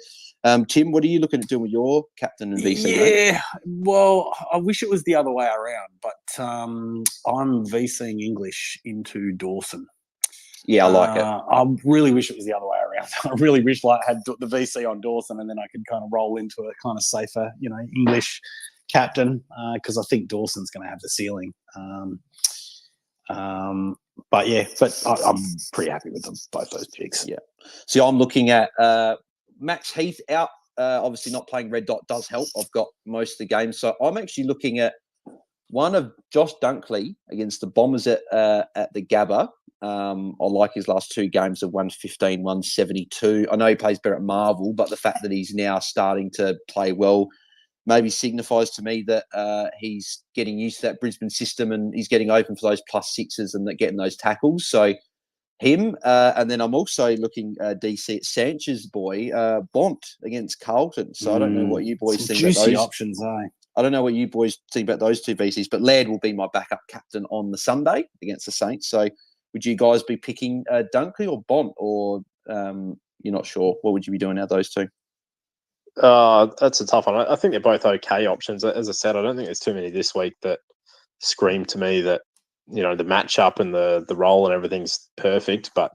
Tim, what are you looking at doing with your captain and VC? Yeah, mate? Well, I wish it was the other way around, but I'm VCing English into Dawson. Yeah, I like it. I really wish it was the other way around. I really wish I had the VC on Dawson, and then I could kind of roll into a kind of safer, English captain, because I think Dawson's going to have the ceiling. But I'm pretty happy with both those picks. Yeah. See, I'm looking at Max Heath out. Obviously, not playing red dot does help. I've got most of the games, so I'm actually looking at one of Josh Dunkley against the Bombers at the Gabba. I like his last two games of 115, 172. I know he plays better at Marvel, but the fact that he's now starting to play well maybe signifies to me that he's getting used to that Brisbane system and he's getting open for those plus sixes and getting those tackles. So him, and then I'm also looking DC at Sanchez boy, Bont against Carlton. So I don't know what you boys think about those options, eh? I don't know what you boys think about those two VCs, but Laird will be my backup captain on the Sunday against the Saints. So would you guys be picking Dunkley or Bont, or you're not sure? What would you be doing out of those two? That's a tough one. I think they're both okay options. As I said, I don't think there's too many this week that scream to me that, the matchup and the role and everything's perfect. But,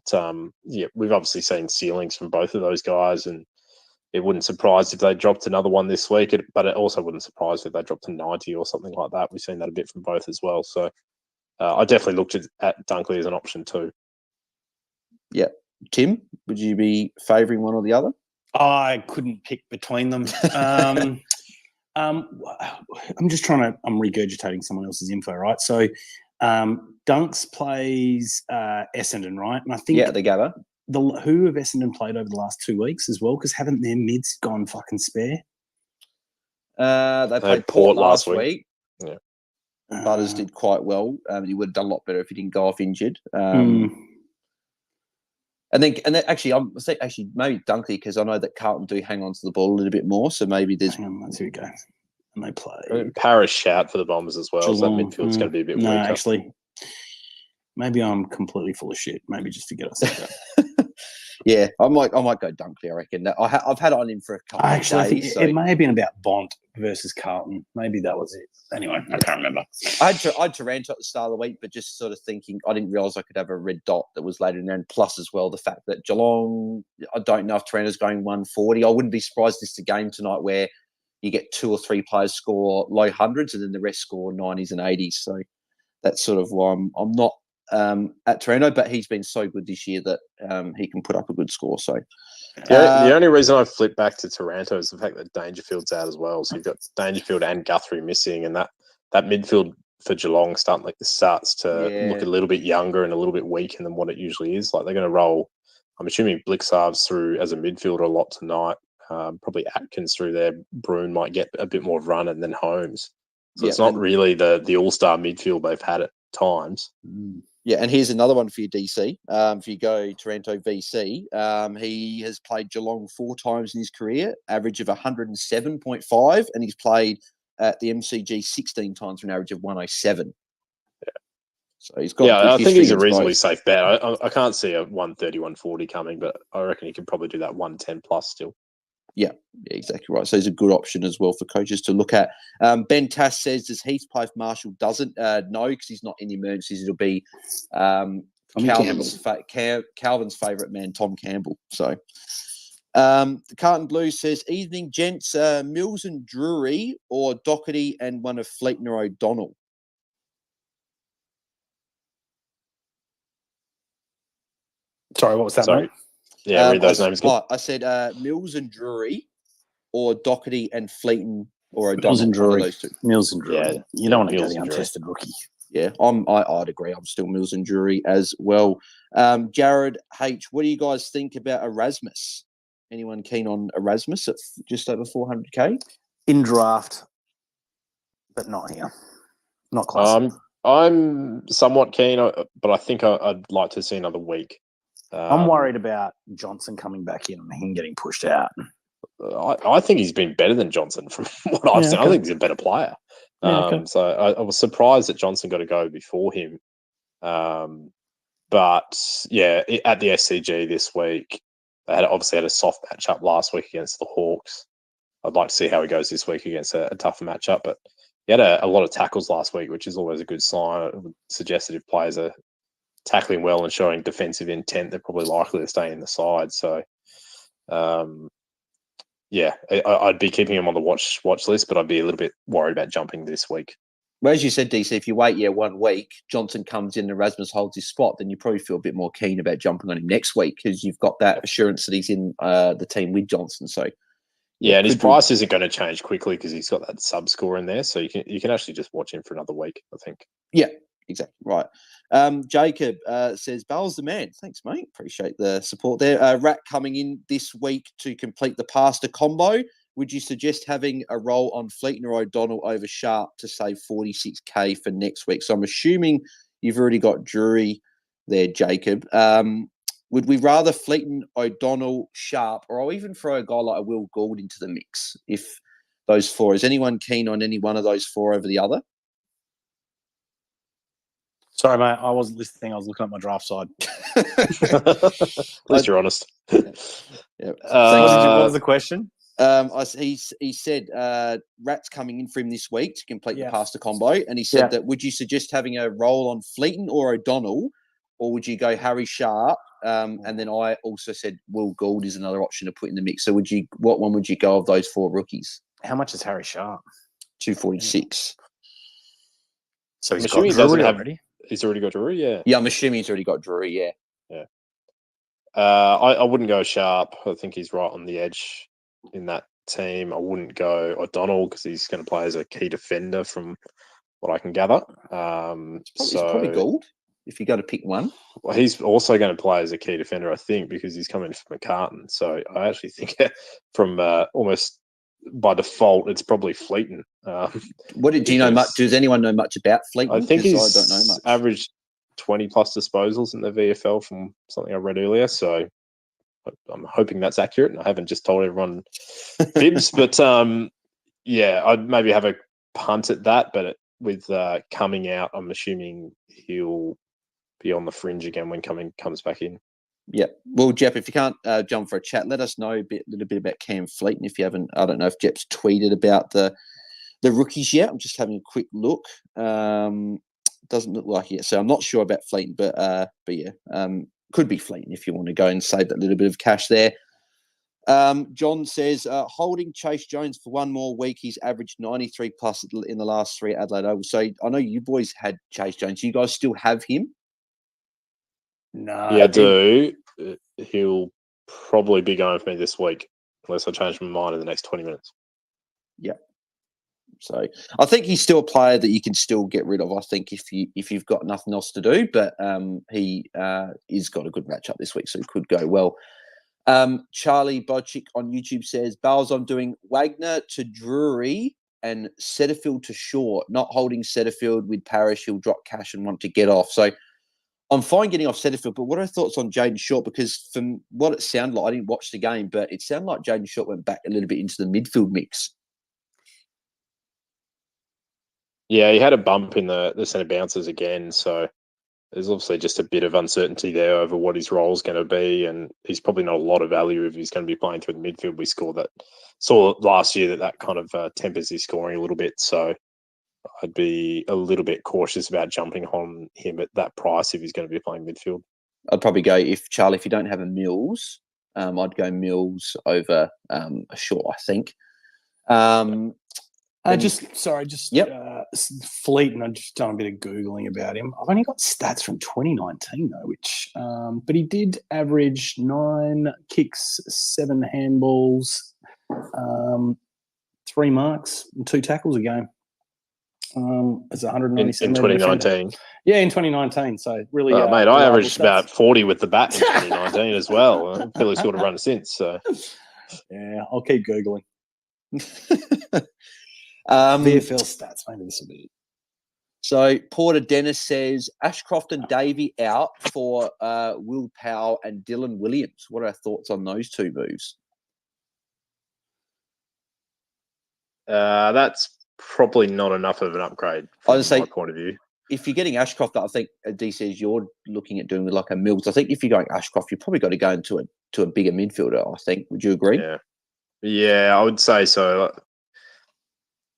we've obviously seen ceilings from both of those guys, and it wouldn't surprise if they dropped another one this week, but it also wouldn't surprise if they dropped to 90 or something like that. We've seen that a bit from both as well. So I definitely looked at Dunkley as an option too. Yeah. Tim, would you be favouring one or the other? I couldn't pick between them. I'm just I'm regurgitating someone else's info, right? So Dunks plays Essendon, right? And I think the Gabba. Who have Essendon played over the last 2 weeks as well? Because haven't their mids gone fucking spare? They played Port last week. Yeah. Butters did quite well. He would have done a lot better if he didn't go off injured. And then actually, maybe Dunkley, because I know that Carlton do hang on to the ball a little bit more. So maybe there's. Let's see who go. And they play. Paris shout for the Bombers as well. Geelong. So that midfield's going to be a bit weaker. Actually, maybe I'm completely full of shit. Maybe just to get us out. Yeah, I might go Dunkley. I reckon. I've had it on him for a couple of days. I think it may have been about Bont versus Carlton. Maybe that was it. Anyway, I can't remember. I had Taranto at the start of the week, but just sort of thinking, I didn't realise I could have a red dot that was later in there. And plus as well, the fact that Geelong, I don't know if Taranto's going 140. I wouldn't be surprised this is a game tonight where you get 2 or 3 players score low hundreds and then the rest score 90s and 80s. So that's sort of why I'm not at Taranto, but he's been so good this year that he can put up a good score. So the only reason I flip back to Taranto is the fact that Dangerfield's out as well. So you've got Dangerfield and Guthrie missing, and that midfield for Geelong starts to look a little bit younger and a little bit weaker than what it usually is. Like they're going to roll. I'm assuming Blixarves through as a midfielder a lot tonight. Probably Atkins through there. Bruin might get a bit more run, and then Holmes. So it's not really the all-star midfield they've had at times. Yeah, and here's another one for you, DC. If you go Taranto VC, he has played Geelong 4 times in his career, average of 107.5, and he's played at the MCG 16 times for an average of 107. Yeah. So he's got good I think he's a reasonably both. safe bet. I can't see a 130, 140 coming, but I reckon he could probably do that 110 plus still. Yeah, exactly right. So he's a good option as well for coaches to look at. Ben Tass says, does Heath play if Marshall doesn't? No, because he's not in the emergencies. It'll be Calvin's favourite man, Tom Campbell. So the Carlton Blues says, evening, gents, Mills and Drury or Doherty and one of Fleetner O'Donnell? Sorry, what was that, mate? Yeah, read those names again. I said Mills and Drury or Doherty and Fleeton or O'Donnell. Mills and Drury. Those two. Mills and Drury. Yeah, you don't want to go Mills the and Drury. untested rookie. Yeah, I'd agree. I'm still Mills and Drury as well. Jared H, what do you guys think about Erasmus? Anyone keen on Erasmus at just over 400k? In draft, but not here. Not close. I'm somewhat keen, but I think I'd like to see another week. I'm worried about Johnson coming back in and him getting pushed out. I think he's been better than Johnson from what I've seen. Okay. I think he's a better player. So I was surprised that Johnson got to go before him. But yeah, at the SCG this week, they obviously had a soft matchup last week against the Hawks. I'd like to see how he goes this week against a tougher matchup. But he had a lot of tackles last week, which is always a good sign. It would suggest that if players are tackling well and showing defensive intent, they're probably likely to stay in the side. So, I'd be keeping him on the watch list, but I'd be a little bit worried about jumping this week. Well, as you said, DC, if you wait 1 week, Johnson comes in and Erasmus holds his spot, then you probably feel a bit more keen about jumping on him next week because you've got that assurance that he's in the team with Johnson. So, yeah, and his price isn't going to change quickly because he's got that sub score in there. So you can actually just watch him for another week, I think. Yeah, exactly right. Jacob says, Bell's the man. Thanks, mate. Appreciate the support there. Rat coming in this week to complete the pasta combo. Would you suggest having a roll on Fleeton or O'Donnell over Sharp to save 46k for next week? So I'm assuming you've already got Drury there, Jacob. Would we rather Fleeton, O'Donnell, Sharp, or I'll even throw a guy like a Will Gould into the mix if those 4? Is anyone keen on any one of those 4 over the other? Sorry, mate. I wasn't listening. I was looking at my draft side. At least you're honest. Yeah. What was the question? He said Rat's coming in for him this week to complete the pasta combo, and he said that would you suggest having a roll on Fleeton or O'Donnell, or would you go Harry Sharp? And then I also said Will Gould is another option to put in the mix. So what one would you go of those 4 rookies? How much is Harry Sharp? 246. So he's got Drury already. He's already got Drury, yeah. Yeah, I'm assuming he's already got Drury, yeah. Yeah. I wouldn't go Sharp. I think he's right on the edge in that team. I wouldn't go O'Donnell because he's going to play as a key defender from what I can gather. It's probably Gould if you got to pick one. Well, he's also going to play as a key defender, I think, because he's coming from McCartan. So I actually think from almost by default, it's probably Fleeton. Do you know much? Does anyone know much about Fleeton? I think I don't know much. Averaged 20 plus disposals in the VFL from something I read earlier. So I'm hoping that's accurate, and I haven't just told everyone fibs. But I'd maybe have a punt at that. But with coming out, I'm assuming he'll be on the fringe again when comes back in. Yeah. Well, Jeff, if you can't jump for a chat, let us know a little bit about Cam Fleet. And if you haven't, I don't know if Jeff's tweeted about the rookies yet. I'm just having a quick look. Doesn't look like it. So I'm not sure about Fleet, but yeah, could be Fleet if you want to go and save that little bit of cash there. John says, holding Chase Jones for one more week. He's averaged 93 plus in the last 3 Adelaide Ovals. So I know you boys had Chase Jones. You guys still have him? No. Yeah, I do. He'll probably be going for me this week, unless I change my mind in the next 20 minutes. Yeah. So I think he's still a player that you can still get rid of. I think if you've got nothing else to do, but he's got a good matchup this week, so it could go well. Charlie Bodchick on YouTube says, Bales, I'm doing Wagner to Drury and Setterfield to Shaw, not holding Setterfield with Parrish. He'll drop cash and want to get off. So I'm fine getting off Setterfield, but what are your thoughts on Jaden Short? Because from what it sounded like, I didn't watch the game, but it sounded like Jaden Short went back a little bit into the midfield mix. Yeah, he had a bump in the centre bounces again, so there's obviously just a bit of uncertainty there over what his role is going to be, and he's probably not a lot of value if he's going to be playing through the midfield. We saw last year that kind of tempers his scoring a little bit, so I'd be a little bit cautious about jumping on him at that price if he's going to be playing midfield. I'd probably go, if you don't have a Mills, I'd go Mills over a Shaw, I think. Fleet, and I've just done a bit of Googling about him. I've only got stats from 2019, though, which, but he did average 9 kicks, 7 handballs, 3 marks, and 2 tackles a game. It's 197 in 2019. Yeah, in 2019. So really, mate, I averaged about 40 with the bat in 2019 as well. I feel he's got a run since. So yeah, I'll keep Googling. VFL stats, maybe this will be it. So Porter Dennis says Ashcroft and Davey out for Will Powell and Dylan Williams. What are our thoughts on those 2 moves? That's probably not enough of an upgrade from my point of view. If you're getting Ashcroft, I think DC, as you're looking at doing with like a Mills, I think if you're going Ashcroft, you've probably got to go into a bigger midfielder, I think. Would you agree? Yeah, I would say so.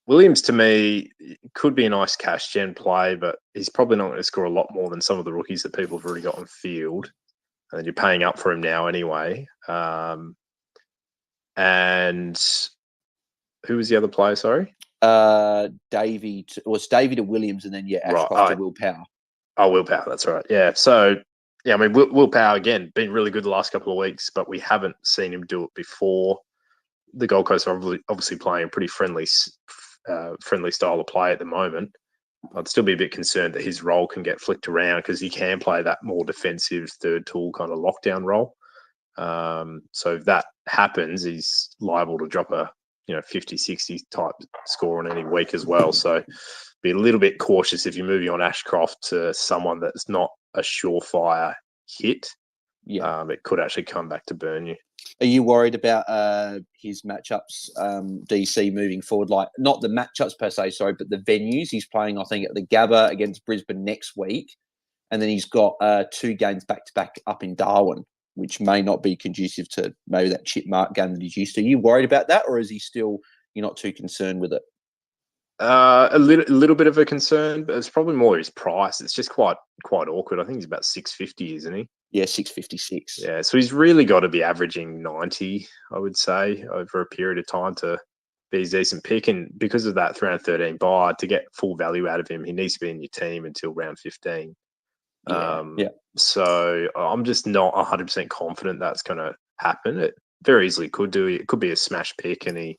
Williams, to me, could be a nice cash gen play, but he's probably not going to score a lot more than some of the rookies that people have already got on field. And you're paying up for him now anyway. And who was the other player, sorry? Davey to Williams, and then Ashcroft to Will Power. Oh, Will Power, that's right. Yeah. So I mean, Will Power again been really good the last couple of weeks, but we haven't seen him do it before. The Gold Coast are obviously playing a pretty friendly style of play at the moment. I'd still be a bit concerned that his role can get flicked around because he can play that more defensive third tool kind of lockdown role. So if that happens, he's liable to drop a 50, 60 type score on any week as well. So be a little bit cautious if you're moving on Ashcroft to someone that's not a surefire hit. Yeah. It could actually come back to burn you. Are you worried about his matchups, DC, moving forward? Like, not the matchups per se, sorry, but the venues. He's playing, I think, at the Gabba against Brisbane next week. And then he's got 2 games back-to-back up in Darwin, which may not be conducive to maybe that chip mark game that he's used to. Are you worried about that, or is he still, you're not too concerned with it? A little bit of a concern, but it's probably more his price. It's just quite awkward. I think he's about $650, isn't he? Yeah, $656. Yeah, so he's really got to be averaging 90, I would say, over a period of time to be a decent pick. And because of that round 13 buy, to get full value out of him, he needs to be in your team until round 15. So I'm just not 100% confident that's going to happen. It very easily could do. It could be a smash pick, and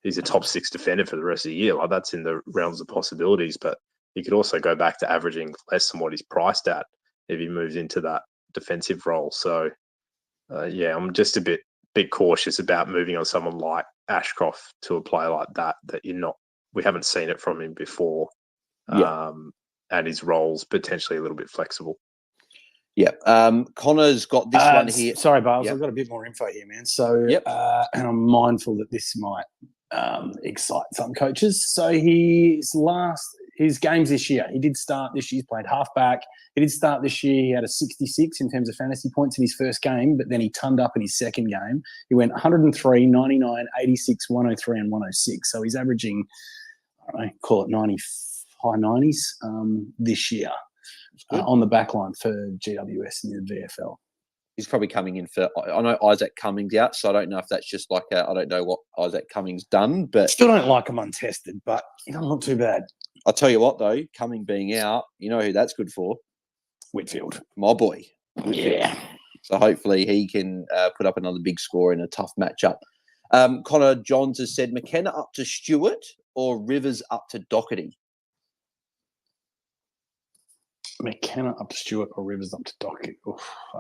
he's a top 6 defender for the rest of the year. Like, that's in the realms of possibilities. But he could also go back to averaging less than what he's priced at if he moves into that defensive role. So I'm just a bit cautious about moving on someone like Ashcroft to a player like that we haven't seen it from him before. And his role's potentially a little bit flexible. Yeah. Connor's got this one here. Sorry, Bales, I've got a bit more info here, man. So and I'm mindful that this might excite some coaches. So his last his games this year. He did start this year. He's played halfback. He did start this year. He had a 66 in terms of fantasy points in his first game, but then he turned up in his second game. He went 103, 99, 86, 103, and 106. So he's averaging, I don't know, call it 90, high 90s this year on the back line for GWS in the VFL. He's probably coming in for. I know Isaac Cummings out, so I don't know if that's just like I don't know what Isaac Cummings done, but still don't like him untested. But he doesn't look too bad. I'll tell you what though, Cummings being out, you know who that's good for? Whitfield, my boy. Whitfield. Yeah. So hopefully he can put up another big score in a tough matchup. Connor Johns has said McKenna up to Stewart or Rivers up to Doherty. McKenna up to Stewart or Rivers up to Doherty.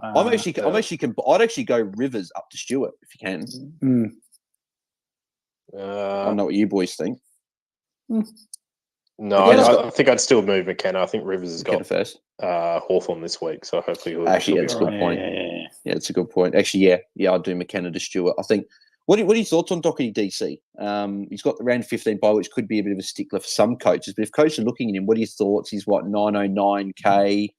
I'd actually go Rivers up to Stewart if you can. I don't know what you boys think. No, I think I'd still move McKenna. I think Rivers has got first. Hawthorn this week, so hopefully he'll actually. That's a good point. Yeah, it's a good point. Actually, yeah, I'll do McKenna to Stewart. I think. What are your thoughts on Doherty DC? He's got the round 15 bye, which could be a bit of a stickler for some coaches. But if coaches are looking at him, what are your thoughts? He's what 909k.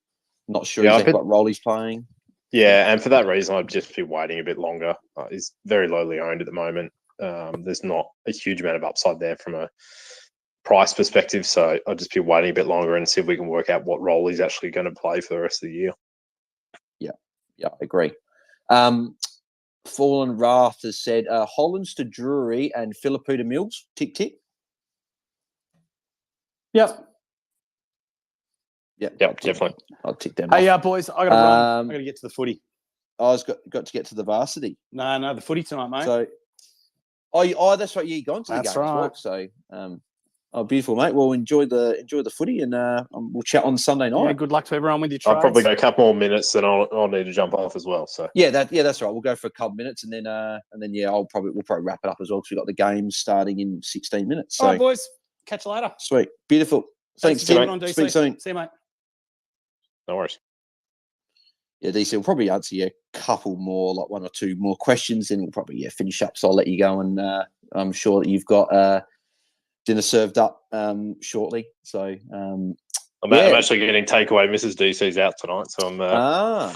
Not sure exactly what role he's playing. Yeah, and for that reason, I'd just be waiting a bit longer. He's very lowly owned at the moment. There's not a huge amount of upside there from a price perspective, so I'll just be waiting a bit longer and see if we can work out what role he's actually going to play for the rest of the year. Yeah, I agree. Fallen Wrath has said Hollands to Drury and Philippa to Mills. Tick, tick. Yep, definitely. I'll tick them off. Hey, boys, I got to run. I got to get to the footy. I was got to get to the varsity. No, the footy tonight, mate. So, that's right. You're gone to the game. That's right. So, beautiful, mate. Well, enjoy the footy, and we'll chat on Sunday night. Yeah, good luck to everyone with your tries. I'll probably go a couple more minutes, then I'll need to jump off as well. So that's right. We'll go for a couple minutes, and then we'll probably wrap it up as well because we've got the game starting in 16 minutes. So, all right, boys, catch you later. Sweet, beautiful. Thanks, Tim. Speak soon. See you, mate. No worries. Yeah, DC, we'll probably answer you a couple more, like one or two more questions, and we'll probably finish up. So I'll let you go, and I'm sure that you've got dinner served up shortly. So I'm actually getting takeaway. Mrs. DC's out tonight, so I'm going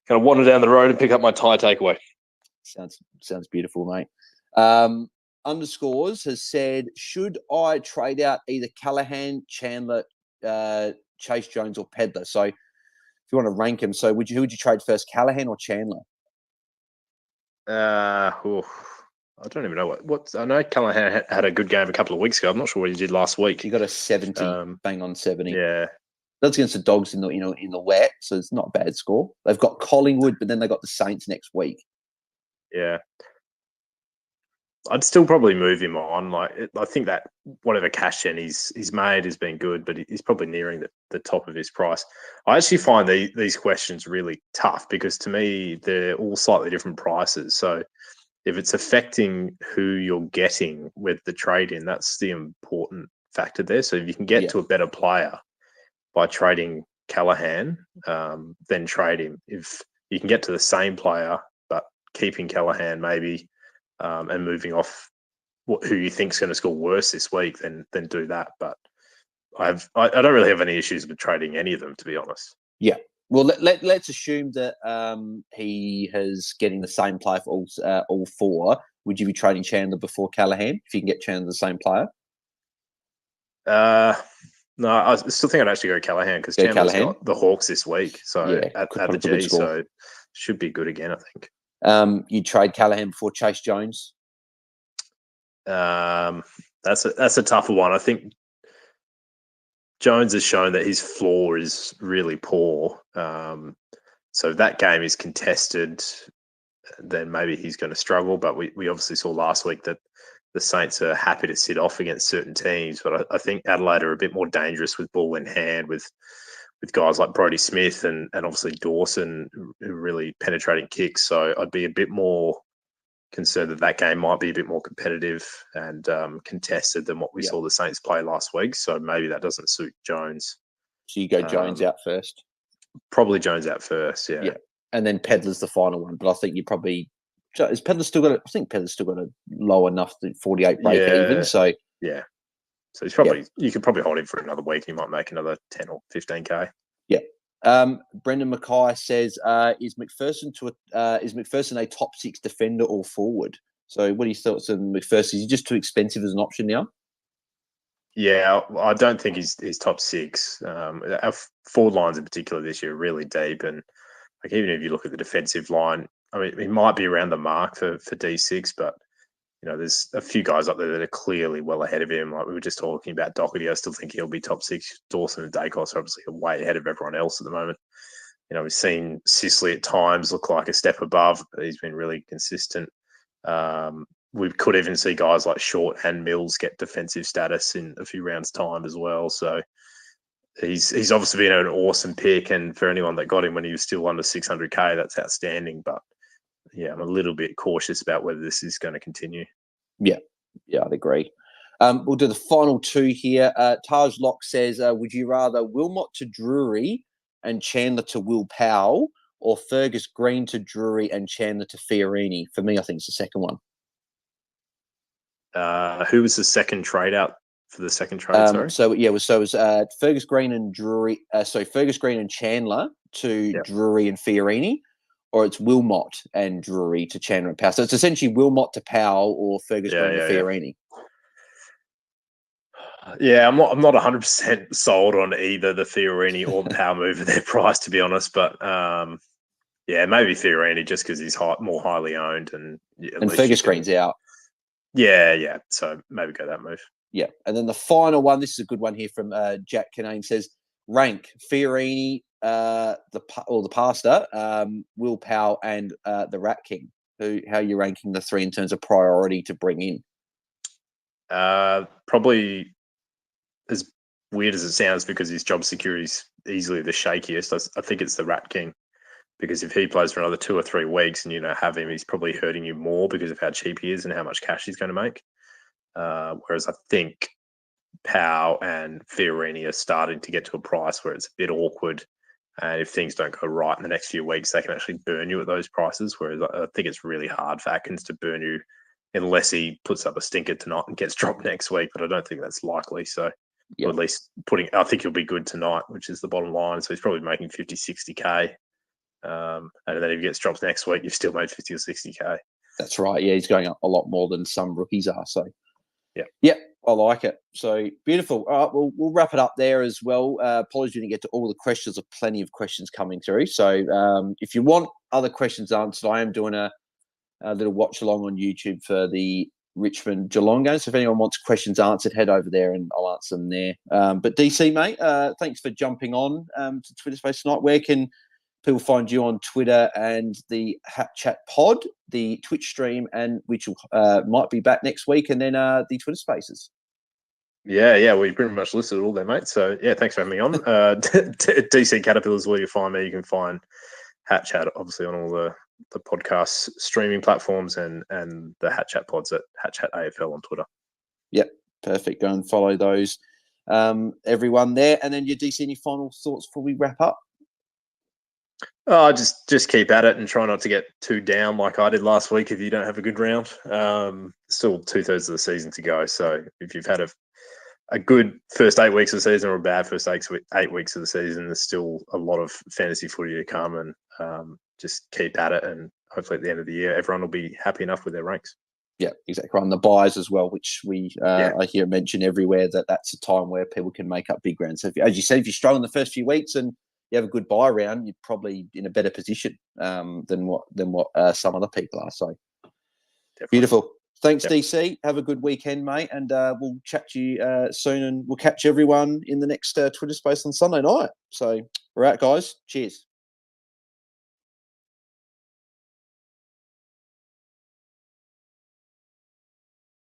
to wander down the road and pick up my Thai takeaway. Sounds beautiful, mate. Underscores has said, should I trade out either Callahan, Chandler, Chase Jones, or Pedler? So if you want to rank them, so who would you trade first, Callahan or Chandler? I don't even know what. I know Callahan had a good game a couple of weeks ago. I'm not sure what he did last week. He got a 70, bang on 70. Yeah, that's against the Dogs in the wet, so it's not a bad score. They've got Collingwood, but then they got the Saints next week. Yeah, I'd still probably move him on. I think that whatever cash in he's made has been good, but he's probably nearing the top of his price. I actually find these questions really tough because to me they're all slightly different prices. So if it's affecting who you're getting with the trade in, that's the important factor there. So if you can get to a better player by trading Callahan, then trade him. If you can get to the same player but keeping Callahan maybe. And moving off who you think is going to score worse this week, then do that. But I don't really have any issues with trading any of them, to be honest. Yeah. Well, let's assume that he is getting the same player for all four. Would you be trading Chandler before Callahan if you can get Chandler the same player? No, I still think I'd actually go Callahan because Chandler's got the Hawks this week, so at the G, so should be good again, I think. You trade Callahan before Chase Jones? That's a tougher one. I think Jones has shown that his floor is really poor. So if that game is contested, then maybe he's going to struggle. But we obviously saw last week that the Saints are happy to sit off against certain teams. But I think Adelaide are a bit more dangerous with ball in hand with guys like Brodie Smith and obviously Dawson, who are really penetrating kicks. So I'd be a bit more concerned that game might be a bit more competitive and contested than what we saw the Saints play last week. So maybe that doesn't suit Jones. So you go Jones out first? Probably Jones out first, yeah. And then Pedler's the final one. But I think you probably... Is Pedler still got I think Pedler's still got a low enough to 48 break even. So yeah. So he's probably you could probably hold him for another week. He might make another 10 or 15k. Yeah. Brendan Mackay says, is McPherson a top 6 defender or forward? So what are your thoughts on McPherson? Is he just too expensive as an option now? Yeah, I don't think he's top 6. Our forward lines in particular this year are really deep, and like even if you look at the defensive line, I mean, he might be around the mark for D6, but there's a few guys up there that are clearly well ahead of him. Like we were just talking about Doherty, I still think he'll be top 6. Dawson and Dacos are obviously way ahead of everyone else at the moment. We've seen Sicily at times look like a step above, but he's been really consistent. We could even see guys like Short and Mills get defensive status in a few rounds' time as well. So he's obviously been an awesome pick, and for anyone that got him when he was still under 600k, that's outstanding. But yeah, I'm a little bit cautious about whether this is going to continue. Yeah, I'd agree. We'll do the final 2 here. Taj Locke says, would you rather Wilmot to Drury and Chandler to Will Powell, or Fergus Green to Drury and Chandler to Fiorini? For me, I think it's the second one. Who was the second trade out for the second trade? Sorry. So it was Fergus Green and Drury. Fergus Green and Chandler to Drury and Fiorini, or it's Wilmot and Drury to Chandler and Powell. So it's essentially Wilmot to Powell or Fergus Green to Fiorini. Yeah, I'm not 100% sold on either the Fiorini or the Powell move at their price, to be honest. But maybe Fiorini just because he's more highly owned, and Fergus Green's out. Yeah. So maybe go that move. Yeah, and then the final one. This is a good one here from Jack Canane. Says rank Fiorini, the pastor, Will Powell, and the Rat King. How are you ranking the 3 in terms of priority to bring in? Probably, as weird as it sounds, because his job security is easily the shakiest. I think it's the Rat King, because if he plays for another 2 or 3 weeks and you don't have him, he's probably hurting you more because of how cheap he is and how much cash he's going to make. Whereas I think Powell and Fiorini are starting to get to a price where it's a bit awkward. And if things don't go right in the next few weeks, they can actually burn you at those prices. Whereas I think it's really hard for Atkins to burn you unless he puts up a stinker tonight and gets dropped next week. But I don't think that's likely. So or at least I think he'll be good tonight, which is the bottom line. So he's probably making 50, 60k. And then if he gets dropped next week, you've still made 50 or 60k. That's right. Yeah, he's going up a lot more than some rookies are. So yeah, I like it. So beautiful. All right, we'll wrap it up there as well. Apologies we didn't get to all the questions. There's plenty of questions coming through. So if you want other questions answered, I am doing a little watch along on YouTube for the Richmond Geelong game. So if anyone wants questions answered, head over there and I'll answer them there. But DC, mate, thanks for jumping on to Twitter Space tonight. Where can people find you on Twitter and the Hat Chat Pod, the Twitch stream, and which might be back next week, and then the Twitter Spaces? Yeah, we pretty much listed it all there, mate. So yeah, thanks for having me on. DC Caterpillars, where you find me. You can find Hat Chat obviously on all the podcast streaming platforms, and the Hat Chat Pods at Hat Chat AFL on Twitter. Yep, perfect. Go and follow those, everyone there. And then your DC, any final thoughts before we wrap up? Just keep at it and try not to get too down like I did last week if you don't have a good round. Still 2/3 of the season to go. So if you've had a good first 8 weeks of the season or a bad first 8 weeks of the season, there's still a lot of fantasy footy to come, and just keep at it. And hopefully at the end of the year, everyone will be happy enough with their ranks. Yeah, exactly. And the buys as well, which I hear mentioned everywhere, that's a time where people can make up big rounds. So as you said, if you struggle in the first few weeks and you have a good buy round, you're probably in a better position than what some other people are. So definitely. Beautiful. Thanks, DC. Have a good weekend, mate, and we'll chat to you soon, and we'll catch everyone in the next Twitter Space on Sunday night. So we're out, guys. Cheers.